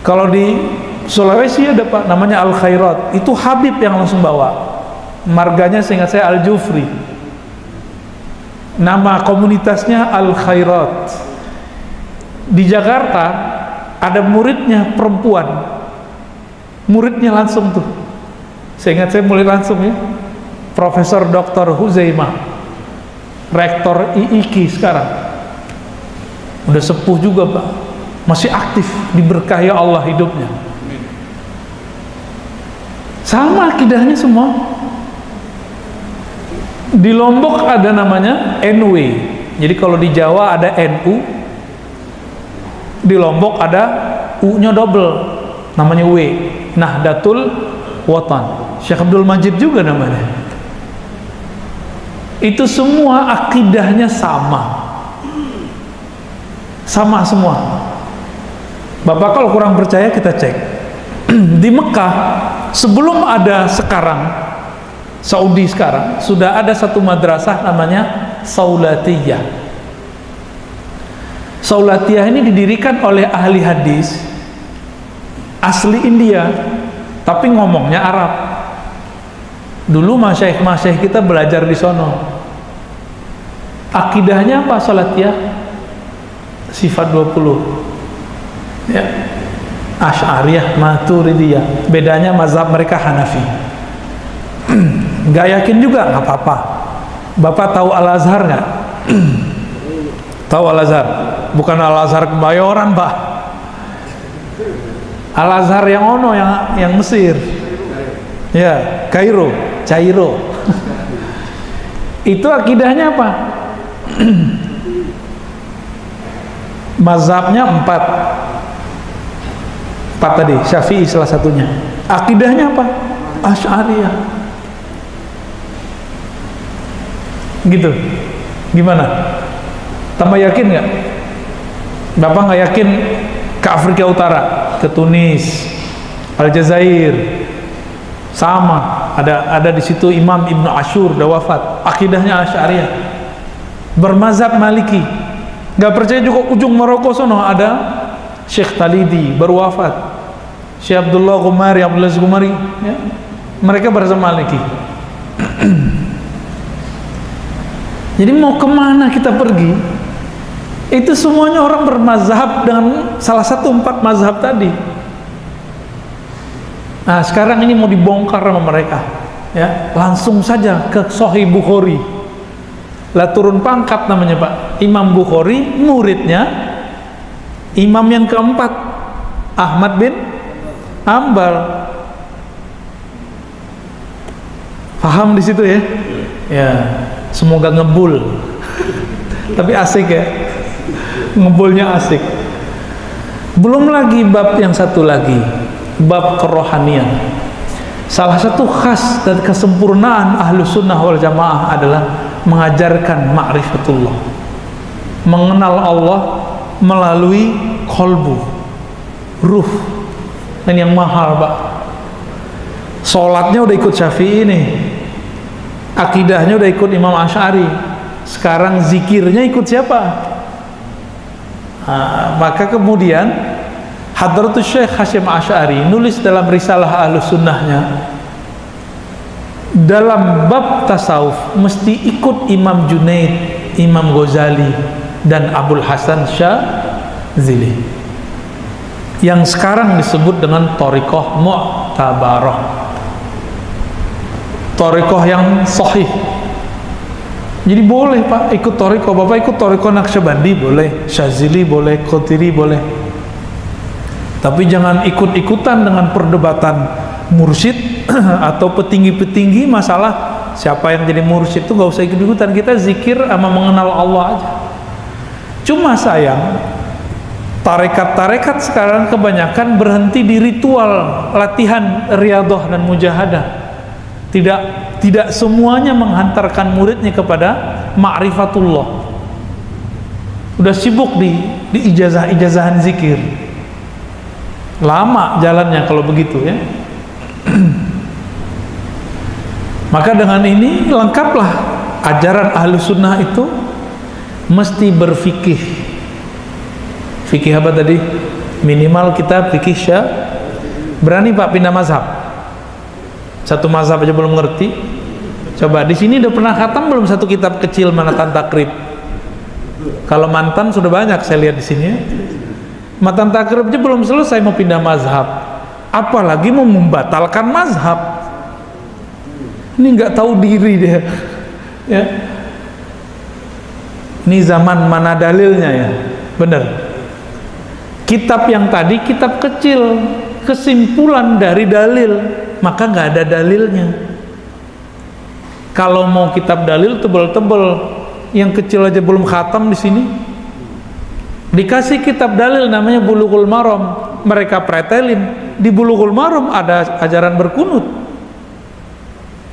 Kalau di Sulawesi ada Pak namanya Al Khairat, itu Habib yang langsung bawa, marganya seingat saya Al Jufri, nama komunitasnya Al Khairat. Di Jakarta ada muridnya perempuan, muridnya langsung tuh, seingat saya mulai langsung ya, Profesor Dr. Huzaimah, rektor IIKI sekarang, udah sepuh juga Pak, masih aktif, diberkahi Allah hidupnya. Sama akidahnya semua. Di Lombok ada namanya NW. Jadi kalau di Jawa ada NU, di Lombok ada U-nya double, namanya W, Nahdlatul Watan. Syekh Abdul Majid juga namanya. Itu semua akidahnya sama semua. Bapak kalau kurang percaya kita cek. Di Mekah sebelum ada sekarang Saudi sekarang, sudah ada satu madrasah namanya Saulatiyah. Saulatiyah ini didirikan oleh ahli hadis asli India, tapi ngomongnya Arab. Dulu masyaikh kita belajar di sono. Akidahnya apa Saulatiyah? Sifat 20 ya, Asy'ariyah, Maturidiyah. Bedanya mazhab mereka Hanafi. Gak yakin juga nggak apa-apa. Bapak tahu Al-Azhar nggak? Tahu Al-Azhar? Bukan Al-Azhar Kebayoran Pak, Al-Azhar yang ono, yang Mesir ya, Kairo. Itu akidahnya apa? Mazhabnya empat tadi, Syafi'i salah satunya. Akidahnya apa? Asy'ariyah. Gitu. Gimana? Tambah yakin nggak? Bapak nggak yakin ke Afrika Utara, ke Tunis, Aljazair, sama ada di situ Imam Ibnu Ashur udah wafat, akidahnya Asy'ariyah, bermazhab Maliki. Nggak percaya juga ujung Maroko sono ada Syekh Talidi baru wafat, Syekh Abdullah Ghumari, ya. Mereka bermazhab Maliki. Jadi mau kemana kita pergi? Itu semuanya orang bermazhab dengan salah satu 4 mazhab tadi. Nah sekarang ini mau dibongkar sama mereka ya, langsung saja ke Sahih Bukhari lah, turun pangkat namanya Pak. Imam Bukhari muridnya imam yang keempat Ahmad bin Ambal. Paham di situ ya? Ya, semoga ngebul. Tapi asik ya, ngebulnya asik. Belum lagi bab yang satu lagi, bab kerohanian. Salah satu khas dan kesempurnaan Ahlussunnah wal Jamaah adalah mengajarkan ma'rifatullah, mengenal Allah melalui kolbu, ruh. Dan yang mahal Pak, sholatnya udah ikut Syafi'i nih, akidahnya udah ikut Imam Asy'ari, sekarang zikirnya ikut siapa? Nah, maka kemudian Hadratus Syekh Hasyim Asy'ari nulis dalam risalah Ahlus Sunnahnya, dalam bab tasawuf mesti ikut Imam Junaid, Imam Ghazali, dan Abul Hasan Syadzili yang sekarang disebut dengan Thariqah Mu'tabarah, Thariqah yang sahih. Jadi boleh Pak ikut Thariqah, Bapak ikut Thariqah Naqsyabandi boleh, Syadzili boleh, Qadiri boleh, tapi jangan ikut-ikutan dengan perdebatan mursyid atau petinggi-petinggi masalah siapa yang jadi mursyid. Itu gak usah ikut-ikutan, kita zikir sama mengenal Allah aja. Cuma sayang tarekat-tarekat sekarang kebanyakan berhenti di ritual latihan riyadhah dan mujahadah. Tidak semuanya menghantarkan muridnya kepada ma'rifatullah. Udah sibuk di ijazah-ijazahan zikir. Lama jalannya kalau begitu ya. Maka dengan ini lengkaplah ajaran Ahlus Sunnah itu mesti berfikih. Fikih apa tadi? Minimal kita fikih berani Pak pindah mazhab. Satu mazhab aja belum ngerti. Coba di sini udah pernah khatam belum satu kitab kecil Manatan Takrib? Kalau mantan sudah banyak saya lihat di sini ya. Matan Takrib aja belum selesai mau pindah mazhab, apalagi mau membatalkan mazhab. Ini nggak tahu diri dia ya. Ini zaman mana dalilnya ya? Bener, kitab yang tadi kitab kecil, kesimpulan dari dalil, maka nggak ada dalilnya. Kalau mau kitab dalil tebel-tebel, yang kecil aja belum khatam di sini. Dikasih kitab dalil namanya Bulughul Maram, mereka pretelin di Bulughul Maram ada ajaran berkunut.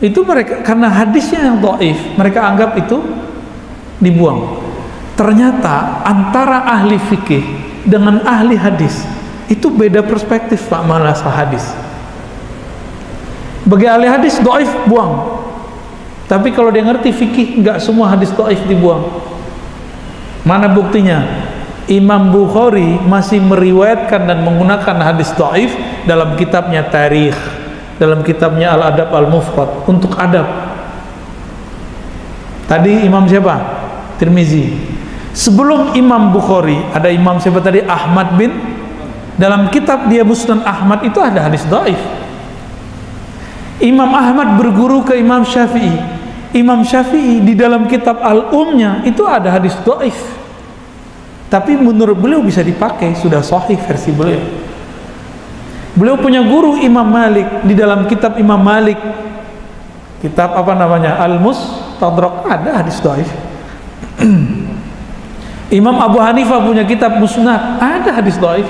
Itu mereka karena hadisnya yang dhaif, mereka anggap itu dibuang. Ternyata antara ahli fikih dengan ahli hadis itu beda perspektif Pak, masalah hadis. Bagi ahli hadis dhaif buang. Tapi kalau dia ngerti fikih, enggak semua hadis dhaif dibuang. Mana buktinya? Imam Bukhari masih meriwayatkan dan menggunakan hadis dhaif dalam kitabnya Tarikh, dalam kitabnya Al-Adab Al-Mufrad untuk adab. Tadi imam siapa? Tirmizi. Sebelum Imam Bukhari ada imam siapa tadi? Ahmad bin, dalam kitab dia Musnad Ahmad itu ada hadis dhaif. Imam Ahmad berguru ke Imam Syafi'i. Imam Syafi'i di dalam kitab Al-Umnya itu ada hadis dhaif, tapi menurut beliau bisa dipakai, sudah sahih versi beliau. Beliau punya guru Imam Malik, di dalam kitab Imam Malik, kitab apa namanya, Al-Mustadrak, ada hadis dhaif. Imam Abu Hanifah punya kitab Musnad, ada hadis dhaif.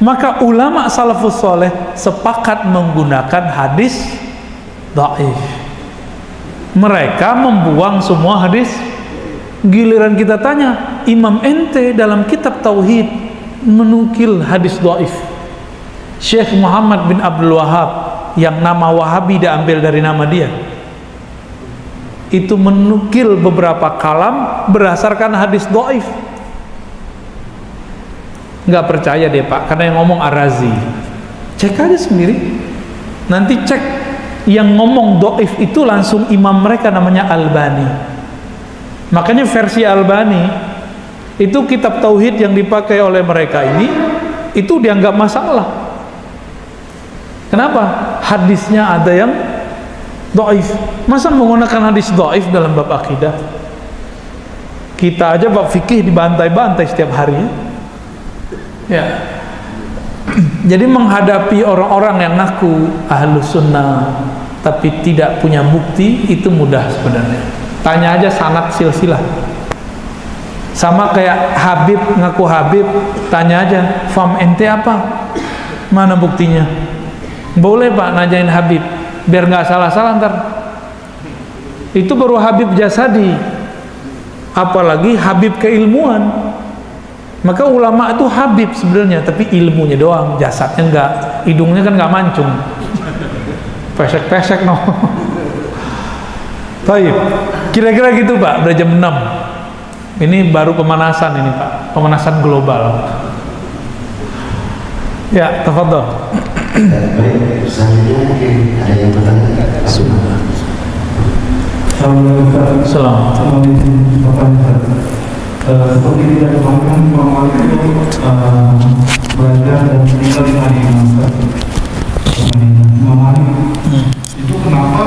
Maka ulama salafus soleh sepakat menggunakan hadis dhaif. Mereka membuang semua hadis. Giliran kita tanya, Imam ente dalam kitab Tauhid menukil hadis dhaif. Syekh Muhammad bin Abdul Wahab, yang nama Wahabi diambil dari nama dia, itu menukil beberapa kalam berdasarkan hadis dhaif. Nggak percaya deh Pak, karena yang ngomong Ar-Razi. Cek aja sendiri, nanti cek yang ngomong dhaif itu langsung imam mereka namanya Albani. Makanya versi Albani itu kitab tauhid yang dipakai oleh mereka ini itu dianggap masalah. Kenapa? Hadisnya ada yang dhaif. Masa menggunakan hadis dhaif dalam bab akidah? Kita aja bab fikih dibantai-bantai setiap hari ya. Jadi menghadapi orang-orang yang ngaku Ahlus Sunnah tapi tidak punya bukti itu mudah sebenarnya. Tanya aja sanad silsilah. Sama kayak Habib ngaku Habib, tanya aja fam ente apa? Mana buktinya? Boleh Pak nanyain Habib, biar nggak salah-salah ntar. Itu baru Habib jasadi, apalagi Habib keilmuan. Maka ulama itu Habib sebenarnya, tapi ilmunya doang, jasadnya enggak, hidungnya kan nggak mancung, pesek-pesek no. Baik, kira-kira gitu Pak. Udah jam 6. Ini baru pemanasan ini Pak, pemanasan global. Ya, tafadhol. Baik, selanjutnya mungkin ada yang bertanya. Assalamualaikum. Seperti kita kemarin Imam Malik itu belajar dan meninggal di Madinah. Imam Malik itu kenapa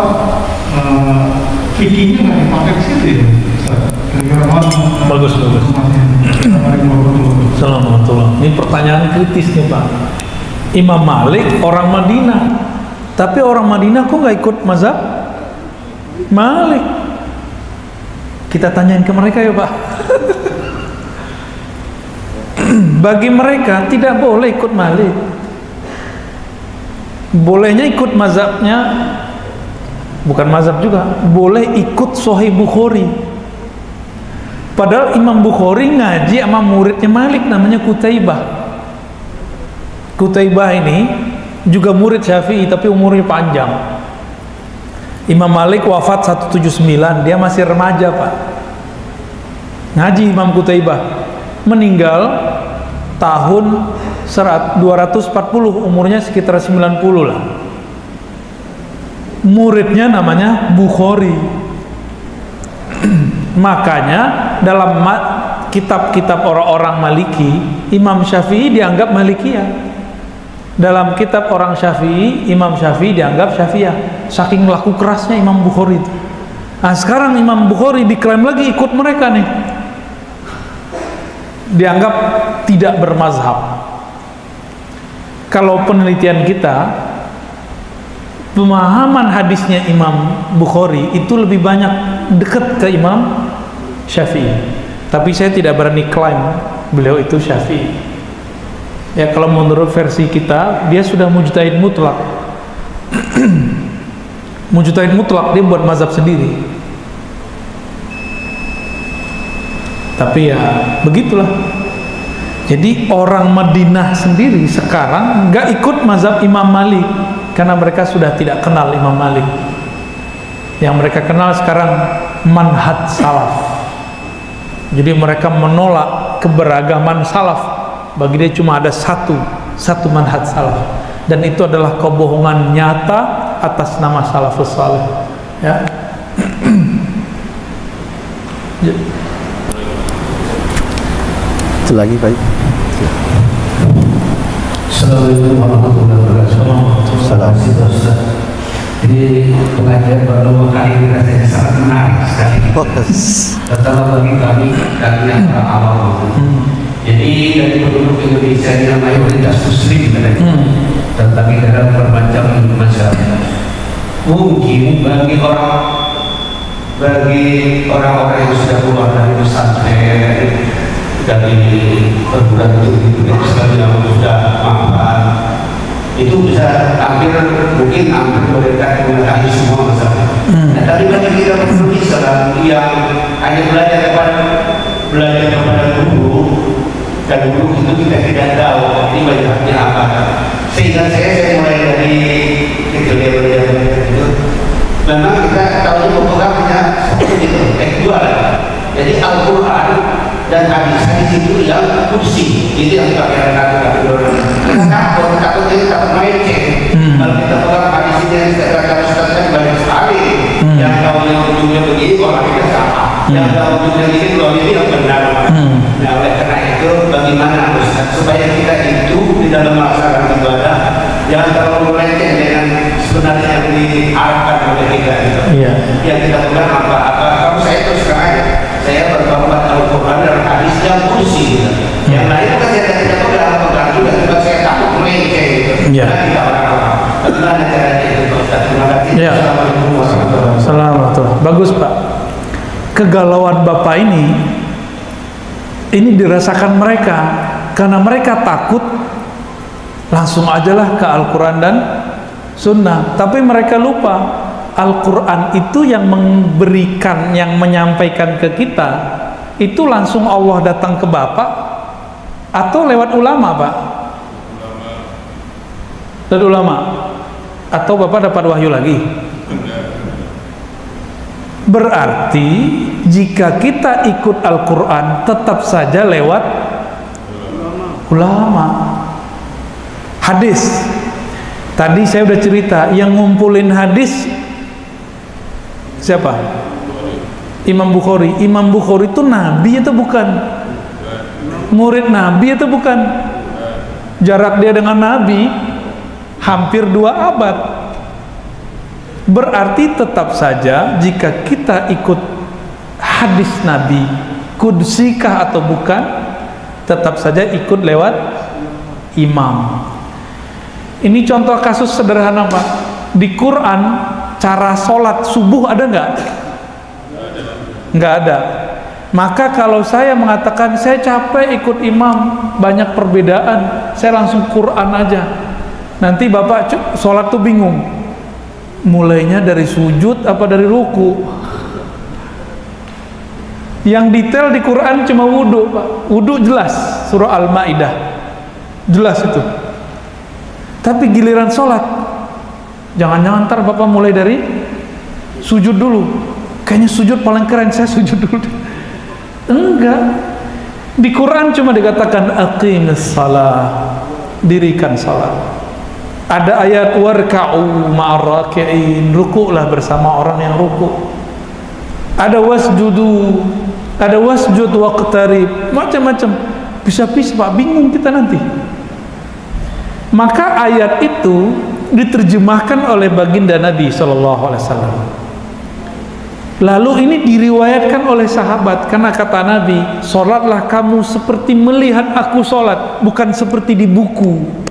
fikihnya nggak dipakai di situ ya? Bagus. Assalamualaikum. Ini pertanyaan kritis nih Pak. Imam Malik orang Madinah, tapi orang Madinah kok nggak ikut mazhab Malik? Kita tanyain ke mereka ya Pak. Bagi mereka tidak boleh ikut Malik. Bolehnya ikut mazhabnya, bukan mazhab juga, boleh ikut Sahih Bukhari. Padahal Imam Bukhari ngaji sama muridnya Malik namanya Qutaibah. Qutaibah ini juga murid Syafi'i tapi umurnya panjang. Imam Malik wafat 179, dia masih remaja Pak. Ngaji Imam Qutaibah, meninggal tahun 240, umurnya sekitar 90 lah. Muridnya namanya Bukhari. Makanya dalam kitab-kitab orang-orang Maliki, Imam Syafi'i dianggap Malikiyah. Dalam kitab orang Syafi'i, Imam Syafi'i dianggap Syafi'iyah. Saking laku kerasnya Imam Bukhari itu. Nah sekarang Imam Bukhari diklaim lagi ikut mereka nih, dianggap tidak bermazhab. Kalau penelitian kita, pemahaman hadisnya Imam Bukhari itu lebih banyak dekat ke Imam Syafi'i. Tapi saya tidak berani klaim beliau itu Syafi'i. Ya kalau menurut versi kita, dia sudah mujtahid mutlak. Mujtahid mutlak, dia buat mazhab sendiri. Tapi ya begitulah. Jadi orang Madinah sendiri sekarang nggak ikut mazhab Imam Malik karena mereka sudah tidak kenal Imam Malik. Yang mereka kenal sekarang manhaj salaf. Jadi mereka menolak keberagaman salaf. Bagi dia cuma ada satu manhaj salaf, dan itu adalah kebohongan nyata atas nama salafus saleh. Ya. Itu lagi baik. Assalamualaikum warahmatullahi wabarakatuh. Assalamualaikum. Jadi pengajian baru kali ini rasanya sangat menarik sekali. Terutama bagi kami yang awal. Jadi dari penduduk Indonesia yang mayoritas Muslim tetapi dalam bermacam masyarakat. Mungkin bagi orang-orang yang sudah keluar dari pesantren, dari perguruan tinggi Islam yang sudah mapan, itu bisa mungkin mereka mengetahui semua masalah. Tapi bagi kita penduduk Islam yang hanya belajar kepada guru, dan dulu itu kita tidak tahu ini manhajnya apa. Sehingga saya mulai dari kecil dia belajar itu. Memang kita tahu pemegang hanya seperti itu, dua. Jadi Al-Quran dan hadis itu yang kursi, itu yang kita kira-kira orang. Takut ini takut melenceng. Kalau kita pegang hadis ini yang kita katakan banyak sekali. Yang tahu yang ujungnya begini, orang kita salah. Yang tahu ujungnya ini, kalau ini yang benar. Nah, oleh karena itu bagaimana Ustaz supaya kita itu di dalam melaksanakan ibadah jangan terlalu melenceng dengan sebenarnya yang diharapkan oleh kita itu. Yang kita pegang apa? Kalau saya terus terang aja, saya bertobat Al-Quran dan hadis yang kursi. Yang lain kan saya tidak pegang juga, sebab saya takut melenceng gitu. Karena kita orang-orang. Bagaimana caranya itu Ustaz? Terima kasih. Assalamualaikum warahmatullahi wabarakatuh. Bagus Pak. Kegalauan Bapak ini dirasakan mereka karena mereka takut langsung ajalah ke Al-Quran dan Sunnah, tapi mereka lupa Al-Quran itu yang memberikan, yang menyampaikan ke kita itu langsung Allah datang ke Bapak atau lewat ulama Pak? Lewat ulama atau Bapak dapat wahyu lagi? Berarti jika kita ikut Al-Quran tetap saja lewat ulama. Hadis. Tadi saya udah cerita, yang ngumpulin hadis siapa? Imam Bukhari. Imam Bukhari itu nabi atau bukan? Murid nabi atau bukan? Jarak dia dengan nabi hampir 2 abad. Berarti tetap saja jika kita ikut hadis nabi, kudsikah atau bukan, tetap saja ikut lewat imam. Ini contoh kasus sederhana Pak. Di Quran cara sholat subuh ada nggak? Nggak ada. Maka kalau saya mengatakan saya capek ikut imam, banyak perbedaan, saya langsung Quran aja. Nanti Bapak sholat tuh bingung, mulainya dari sujud apa dari ruku. Yang detail di Quran cuma wudhu Pak. Wudhu jelas, surah Al-Ma'idah jelas itu. Tapi giliran sholat, jangan-jangan ntar Bapak mulai dari sujud dulu. Kayaknya sujud paling keren, saya sujud dulu. Enggak. Di Quran cuma dikatakan aqimis salah, dirikan salat. Ada ayat warka'u ma'ar raki'in, rukuklah bersama orang yang rukuk. Ada wasjudu, ada wasjud waqtarib, macam-macam. Bisa-bisa Pak, bingung kita nanti. Maka ayat itu diterjemahkan oleh baginda Nabi SAW. Lalu ini diriwayatkan oleh sahabat, karena kata Nabi, sholatlah kamu seperti melihat aku sholat, bukan seperti di buku.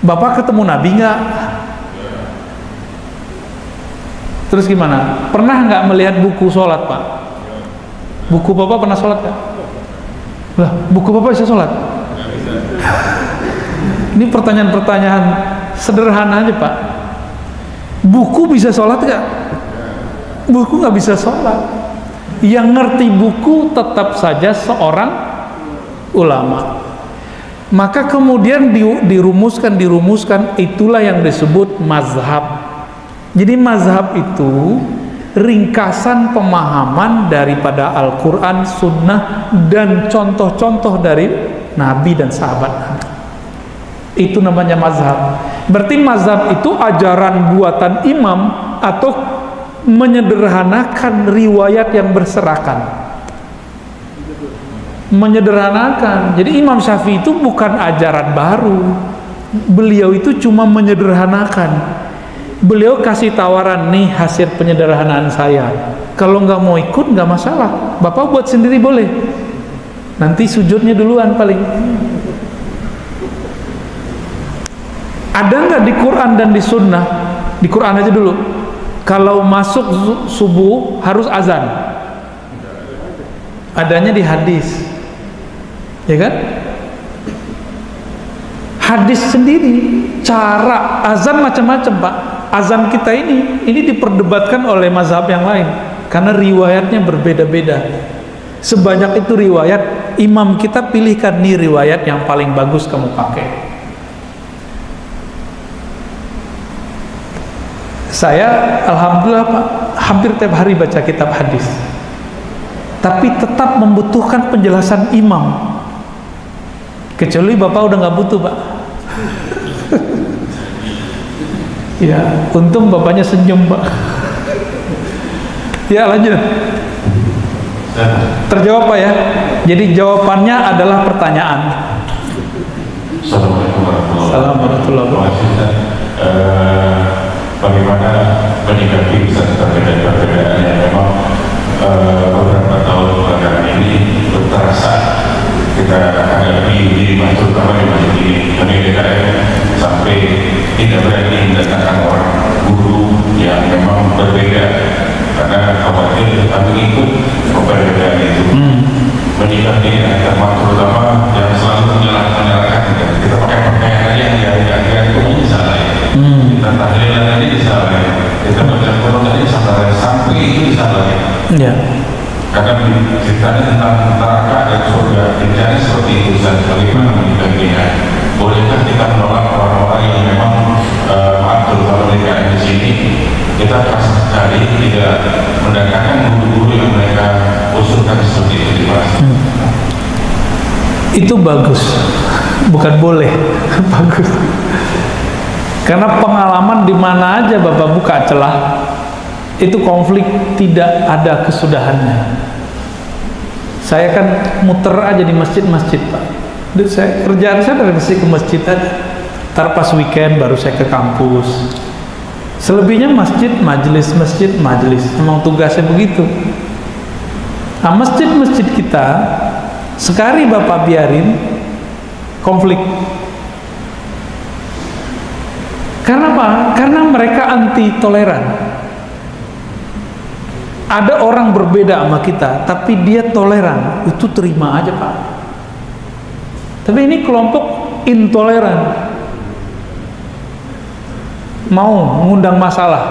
Bapak ketemu Nabi nggak? Terus gimana? Pernah nggak melihat buku sholat Pak? Buku Bapak pernah sholat nggak? Lah, buku Bapak bisa sholat? Ini pertanyaan-pertanyaan sederhana aja Pak. Buku bisa sholat nggak? Buku nggak bisa sholat. Yang ngerti buku tetap saja seorang ulama. Maka kemudian dirumuskan, itulah yang disebut mazhab. Jadi mazhab itu ringkasan pemahaman daripada Al-Quran, Sunnah, dan contoh-contoh dari Nabi dan sahabat Nabi. Itu namanya mazhab. Berarti mazhab itu ajaran buatan imam atau menyederhanakan riwayat yang berserakan. Menyederhanakan. Jadi Imam Syafi'i itu bukan ajaran baru. Beliau itu cuma menyederhanakan. Beliau kasih tawaran, nih hasil penyederhanaan saya. Kalau nggak mau ikut nggak masalah. Bapak buat sendiri boleh. Nanti sujudnya duluan paling. Ada nggak di Quran dan di Sunnah? Di Quran aja dulu. Kalau masuk subuh harus azan. Adanya di hadis. Ya kan? Hadis sendiri cara azan macam-macam Pak. Azan kita ini diperdebatkan oleh mazhab yang lain karena riwayatnya berbeda-beda. Sebanyak itu riwayat, imam kita pilihkan nih riwayat yang paling bagus kamu pakai. Saya alhamdulillah Pak, hampir tiap hari baca kitab hadis. Tapi tetap membutuhkan penjelasan imam. Kecuali Bapak udah nggak butuh Pak. Ya, untung Bapaknya senyum Pak. Ya lanjut. Terjawab Pak ya. Jadi jawabannya adalah pertanyaan. Assalamualaikum warahmatullahi wabarakatuh. Bagaimana menyikapi perbedaan-perbedaan yang memang beberapa tahun belakangan ini terasa kita hadapi di terutama di masjid ini sampai tidak berani mendatangkan orang guru yang memang berbeda karena khawatir kami ikut perbedaan itu. Menyikapi terutama yang selalu menyalahkan kita pakai pakaian aja yang itu salah ya. Kita tahlilan tadi salah ya. Kita baca Quran tadi salah sampai itu salah ya. Karena ceritanya tentang neraka dan surga, ceritanya seperti itu dan bagaimana menyikapinya. Bolehkah kita menolak orang-orang yang memang terutama mereka di sini kita sekali tidak mendatangkan guru-guru yang mereka usulkan seperti itu di kelas. Itu bagus. Bukan boleh. Bagus. Karena pengalaman di mana aja Bapak buka celah, itu konflik tidak ada kesudahannya. Saya kan muter aja di masjid-masjid Pak. Kerjaan saya dari masjid ke masjid aja. Ntar pas weekend baru saya ke kampus. Selebihnya masjid, majelis, masjid, majelis. Memang tugasnya begitu. Nah, masjid-masjid kita sekali Bapak biarin konflik. Karena apa? Karena mereka anti toleran. Ada orang berbeda sama kita, tapi dia toleran, itu terima aja Pak. Tapi ini kelompok intoleran, mau mengundang masalah.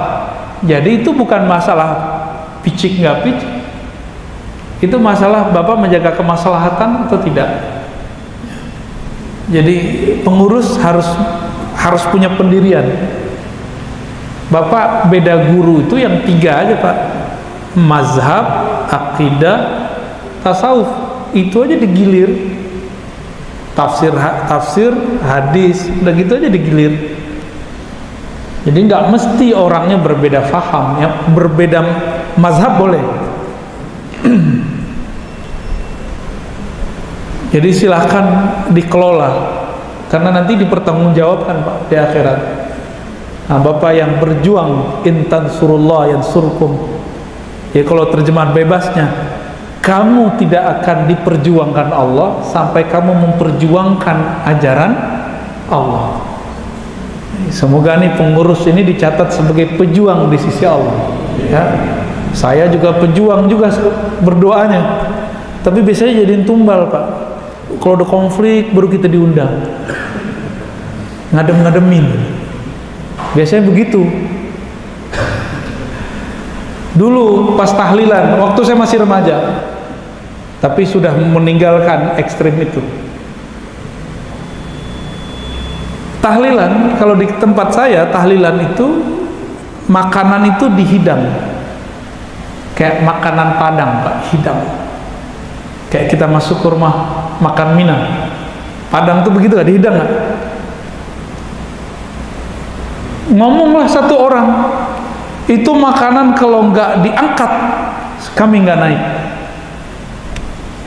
Jadi itu bukan masalah picik nggak picik, itu masalah Bapak menjaga kemaslahatan atau tidak. Jadi pengurus harus punya pendirian. Bapak beda guru itu yang 3 aja Pak, mazhab, akidah, tasawuf, itu aja digilir. Tafsir hadis, udah gitu aja digilir. Jadi nggak mesti orangnya berbeda faham, ya berbeda mazhab boleh. Jadi silahkan dikelola, karena nanti dipertanggungjawabkan Pak di akhirat. Nah, Bapak yang berjuang, intan surullah yang surkum. Ya kalau terjemahan bebasnya, kamu tidak akan diperjuangkan Allah sampai kamu memperjuangkan ajaran Allah. Semoga nih pengurus ini dicatat sebagai pejuang di sisi Allah. Ya, saya juga pejuang juga berdoanya. Tapi biasanya jadiin tumbal Pak. Kalau ada konflik baru kita diundang, ngadem-ngademin. Biasanya begitu. Dulu pas tahlilan, waktu saya masih remaja, tapi sudah meninggalkan ekstrim itu. Tahlilan, kalau di tempat saya tahlilan itu makanan itu dihidang, kayak makanan Padang Pak, hidang. Kayak kita masuk ke rumah makan Minang, Padang tuh begitu gak dihidang gak? Ngomonglah satu orang, itu makanan kalau nggak diangkat kami nggak naik.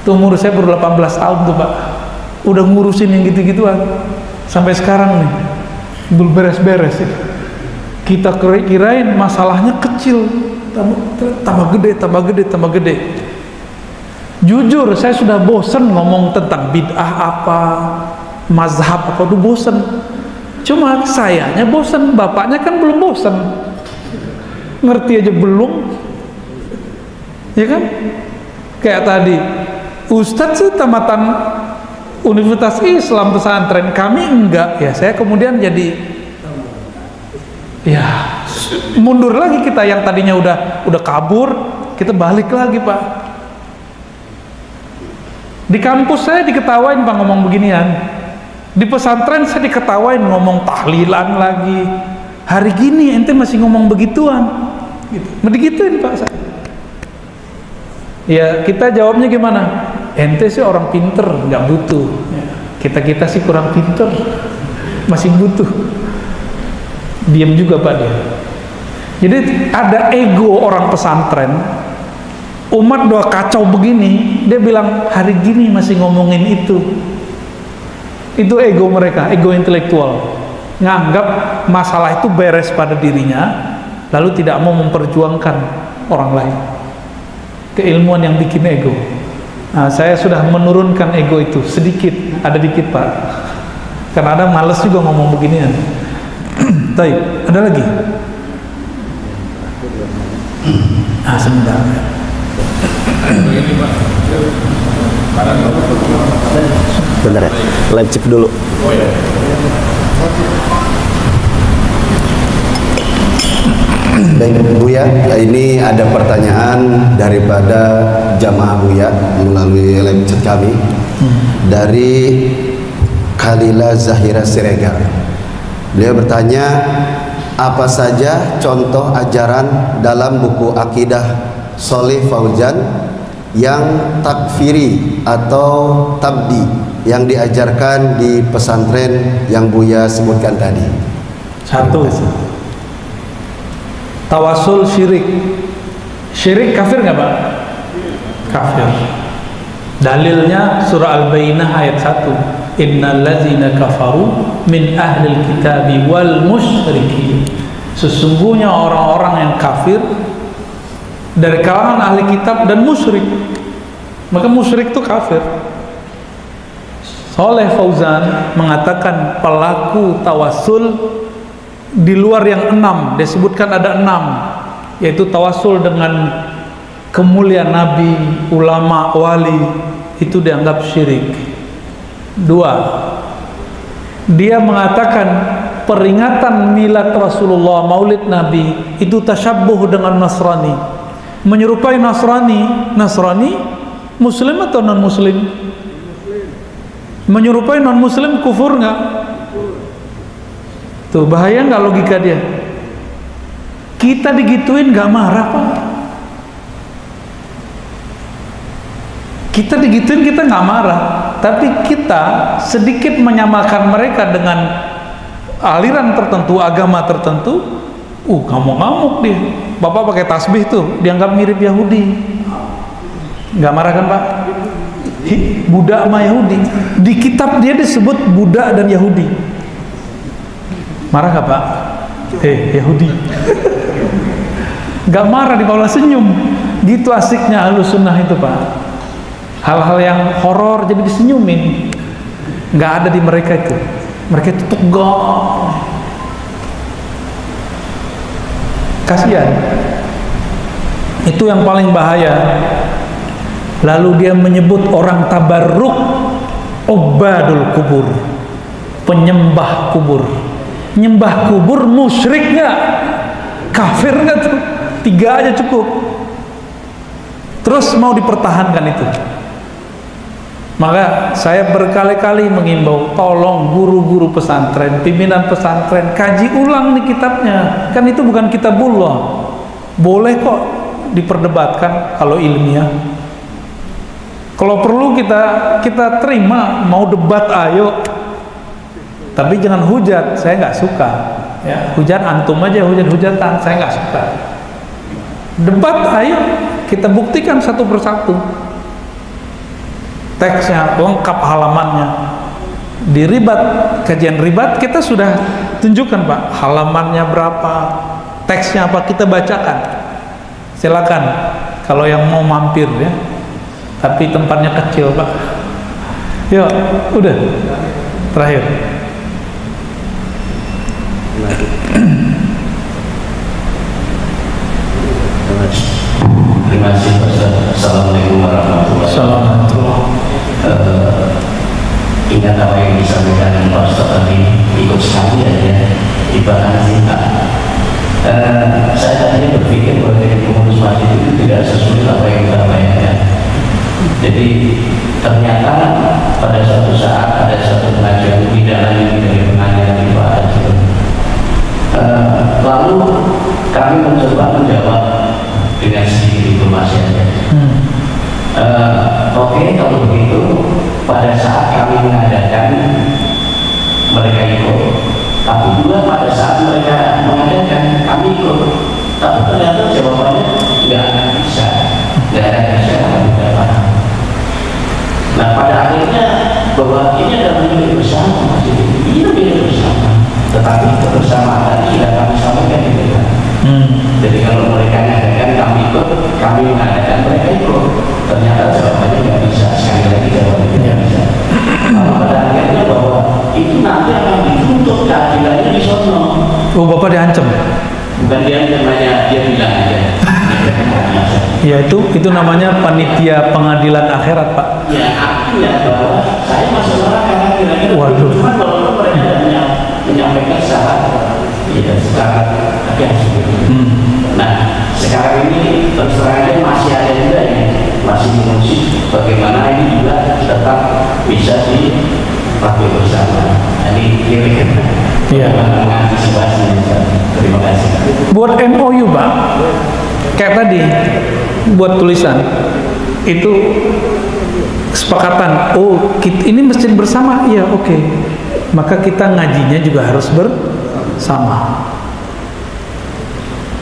Tuh umur saya baru 18 tahun tuh Pak, udah ngurusin yang gitu-gituan sampai sekarang nih belum beres-beres ya. Kita kirain masalahnya kecil, tambah gede. Jujur saya sudah bosen ngomong tentang bid'ah apa, mazhab apa, tuh bosen. Cuma sayanya bosen, bapaknya kan belum bosen, ngerti aja belum, ya kan? Kayak tadi Ustadz sih tamatan Universitas Islam pesantren, kami enggak. Ya saya kemudian jadi ya mundur lagi, kita yang tadinya udah kabur, kita balik lagi Pak. Di kampus saya diketawain Pak ngomong beginian, di pesantren saya diketawain ngomong tahlilan lagi. Hari gini ente masih ngomong begituan, gitu. Digituin Pak saya. Ya kita jawabnya gimana? Ente sih orang pinter, nggak butuh. Kita sih kurang pinter, masih butuh. Diam juga Pak dia. Jadi ada ego orang pesantren. Umat doa kacau begini, dia bilang hari gini masih ngomongin itu. Itu ego mereka, ego intelektual. Nganggap masalah itu beres pada dirinya, lalu tidak mau memperjuangkan orang lain. Keilmuan yang bikin ego. Nah, saya sudah menurunkan ego itu sedikit, ada dikit Pak. Karena ada males juga ngomong beginian. Baik, ada lagi? Ah, sebentar. Bentar ya, live chip dulu. Baik Buya, ini ada pertanyaan daripada jamaah Buya melalui live chat kami dari Khalila Zahira Siregar. Beliau bertanya, apa saja contoh ajaran dalam buku Akidah Sholih Fauzan yang takfiri atau tabdi yang diajarkan di pesantren yang Buya sebutkan tadi? Satu, tawasul syirik. Syirik kafir nggak Pak? Kafir. Dalilnya surah Al-Bayyinah ayat 1. Innal ladzina kafaru min ahlil kitabi wal musyrikin. Sesungguhnya orang-orang yang kafir dari kalangan ahli kitab dan musyrik. Maka musyrik itu kafir. Saleh Fauzan mengatakan pelaku tawasul di luar yang 6, disebutkan ada 6, yaitu tawasul dengan kemuliaan Nabi, ulama, wali, itu dianggap syirik. 2, dia mengatakan peringatan milad Rasulullah, maulid Nabi, itu tasyabbuh dengan Nasrani, menyerupai Nasrani. Nasrani muslim atau non muslim? Menyerupai non muslim kufur nggak? Tuh bahaya nggak logika dia? Kita digituin nggak marah Pak? Kita digituin kita nggak marah, tapi kita sedikit menyamakan mereka dengan aliran tertentu, agama tertentu. Ngamuk-ngamuk dia. Bapak pakai tasbih tuh, dianggap mirip Yahudi. Nggak marah kan Pak? Buddha sama Yahudi. Di kitab dia disebut Buddha dan Yahudi. Marah gak Pak? Yahudi. Gak marah, di bawah senyum. Gitu asiknya Ahlus Sunnah itu Pak. Hal-hal yang horor jadi disenyumin. Gak ada di mereka itu. Mereka itu tegang. Kasihan. Itu yang paling bahaya. Lalu dia menyebut orang tabarruk, ubadul kubur, penyembah kubur. Nyembah kubur musyrik nggak? Kafir nggak tuh? 3 aja cukup. Terus mau dipertahankan itu. Maka saya berkali-kali mengimbau, tolong guru-guru pesantren, pimpinan pesantren, kaji ulang nih kitabnya. Kan itu bukan kitabullah. Boleh kok diperdebatkan kalau ilmiah. Kalau perlu kita terima, mau debat ayo. Tapi jangan hujat, saya nggak suka. Ya, hujat antum aja, hujat-hujatan, saya nggak suka. Debat, ayo kita buktikan satu persatu. Teksnya lengkap, halamannya. Di ribat, kajian ribat kita sudah tunjukkan Pak, halamannya berapa, teksnya apa, kita bacakan. Silakan kalau yang mau mampir ya. Tapi tempatnya kecil Pak. Yuk, udah terakhir. Terima kasih Ustaz. Assalamualaikum warahmatullahi wabarakatuh. Ingat apa yang disampaikan Pak Ustaz tadi, ikut sekali aja ibadah singkat. Saya tadi berpikir bahwa dari pengurus masjid itu tidak sesuai apa yang kita bayangkan. Jadi ternyata pada suatu saat ada satu pengajian tidak lagi dari pengajian ibadah. Lalu kami mencoba menjawab dengan sedikit informasi saja. Oke, kalau begitu pada saat kami mengadakan mereka ikut, tapi juga pada saat mereka mengadakan kami ikut, tapi ternyata jawabannya nggak bisa, nggak ada bisa, nggak paham. Nah pada akhirnya bahwa ini adalah milik bersama, ini milik bersama, tetapi kebersamaan tadi sudah kami sampaikan di depan. Jadi kalau mereka mengadakan kami ikut, kami mengadakan mereka ikut, ternyata jawabannya nggak bisa. Sekali lagi jawabannya nggak bisa. Kalau pada akhirnya bahwa itu nanti akan dituntut keadilannya di sono. Oh Bapak diancam? Bukan diancam, hanya dia bilang aja. Ya itu namanya panitia pengadilan akhirat Pak. Ya artinya bahwa saya masuk neraka kira-kira. Waduh. Cuma kalau mereka menyampaikan ya secara tegas. Nah sekarang ini terus terang aja masih ada juga yang masih mengungsi bagaimana ini juga tetap bisa dipakai bersama. Jadi kira-kira mengantisipasinya. Terima kasih. Buat MOU Pak, kayak tadi buat tulisan itu kesepakatan, oh ini masjid bersama, iya oke. Maka kita ngajinya juga harus bersama.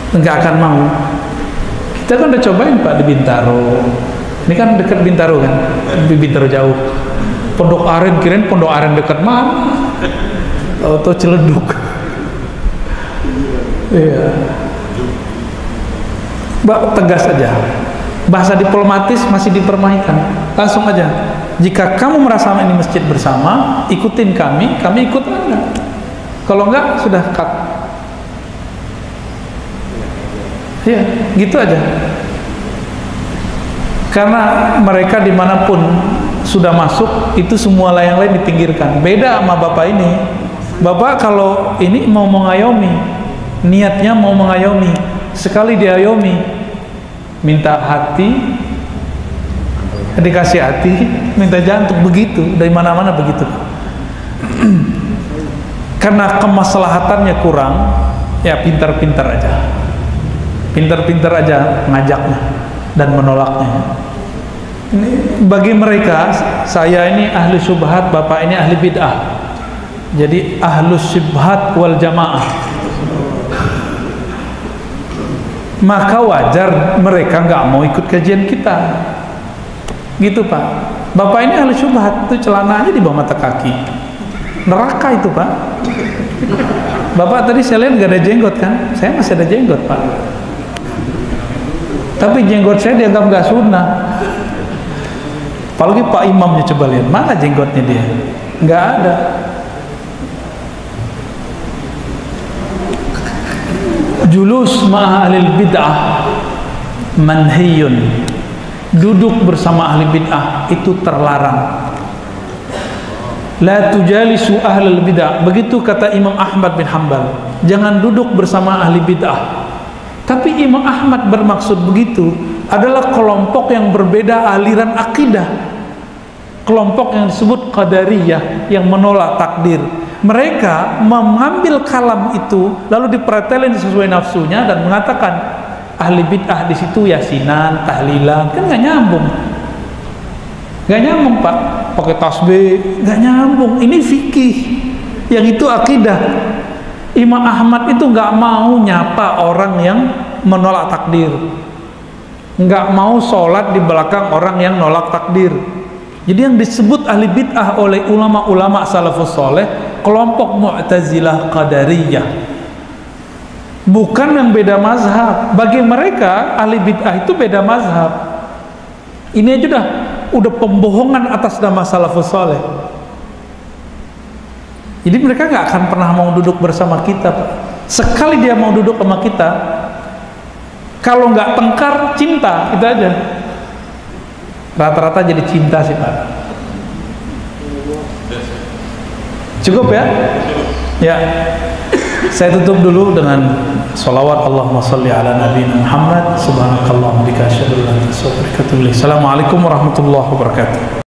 Enggak akan mau. Kita kan udah cobain Pak di Bintaro. Ini kan dekat Bintaro kan, di Bintaro jauh. Pondok Aren, kirain Pondok Aren dekat mana? Atau Ciledug. Iya. Mbak tegas aja. Bahasa diplomatis masih dipermainkan. Langsung aja. Jika kamu merasa ini masjid bersama, ikutin kami ikut Anda. Kalau enggak, sudah cut. Iya, gitu aja. Karena mereka dimanapun sudah masuk, itu semua yang lain dipinggirkan. Beda sama bapak ini. Bapak kalau ini mau mengayomi, niatnya mau mengayomi, sekali diayomi, minta hati, dikasih hati, minta jantung, begitu. Dari mana-mana begitu. Karena kemaslahatannya kurang, ya pintar-pintar aja. Pintar-pintar aja ngajaknya dan menolaknya. Ini bagi mereka, saya ini ahli syubhat, bapak ini ahli bid'ah. Jadi ahlus syubhat wal jamaah. Maka wajar mereka nggak mau ikut kajian kita. Gitu Pak. Bapak ini ahli syubhat, itu celana aja di bawah mata kaki. Neraka itu Pak. Bapak tadi saya lihat nggak ada jenggot kan? Saya masih ada jenggot Pak. Tapi jenggot saya dianggap nggak sunnah. Apalagi Pak Imamnya, coba lihat mana jenggotnya dia, nggak ada. Julus ma'a ahlil bid'ah manhiyun. Duduk bersama ahli bid'ah itu terlarang. La tujalisu ahlul bid'ah. Begitu kata Imam Ahmad bin Hanbal. Jangan duduk bersama ahli bid'ah. Tapi Imam Ahmad bermaksud begitu adalah kelompok yang berbeda aliran akidah. Kelompok yang disebut Qadariyah, yang menolak takdir. Mereka mengambil kalam itu lalu dipretelin sesuai nafsunya dan mengatakan ahli bid'ah di situ yasinan, tahlilan, kan nggak nyambung. Nggak nyambung Pak, pakai tasbih, nggak nyambung. Ini fikih, yang itu akidah. Imam Ahmad itu nggak mau nyapa orang yang menolak takdir, nggak mau sholat di belakang orang yang nolak takdir. Jadi yang disebut ahli bid'ah oleh ulama-ulama salafus soleh kelompok Mu'tazilah Qadariyah, bukan yang beda mazhab. Bagi mereka ahli bid'ah itu beda mazhab. Ini aja udah pembohongan atas nama salafus soleh. Jadi mereka nggak akan pernah mau duduk bersama kita Pak. Sekali dia mau duduk sama kita, kalau nggak tengkar cinta, itu aja. Rata-rata jadi cinta sih Pak. Cukup ya? Ya. Saya tutup dulu dengan sholawat Allahumma salli ala Nabi Muhammad. Subhanakallahumma bika asyhadu an la ilaha illa anta astaghfiruka wa atubu ilaik. Assalamualaikum warahmatullahi wabarakatuh.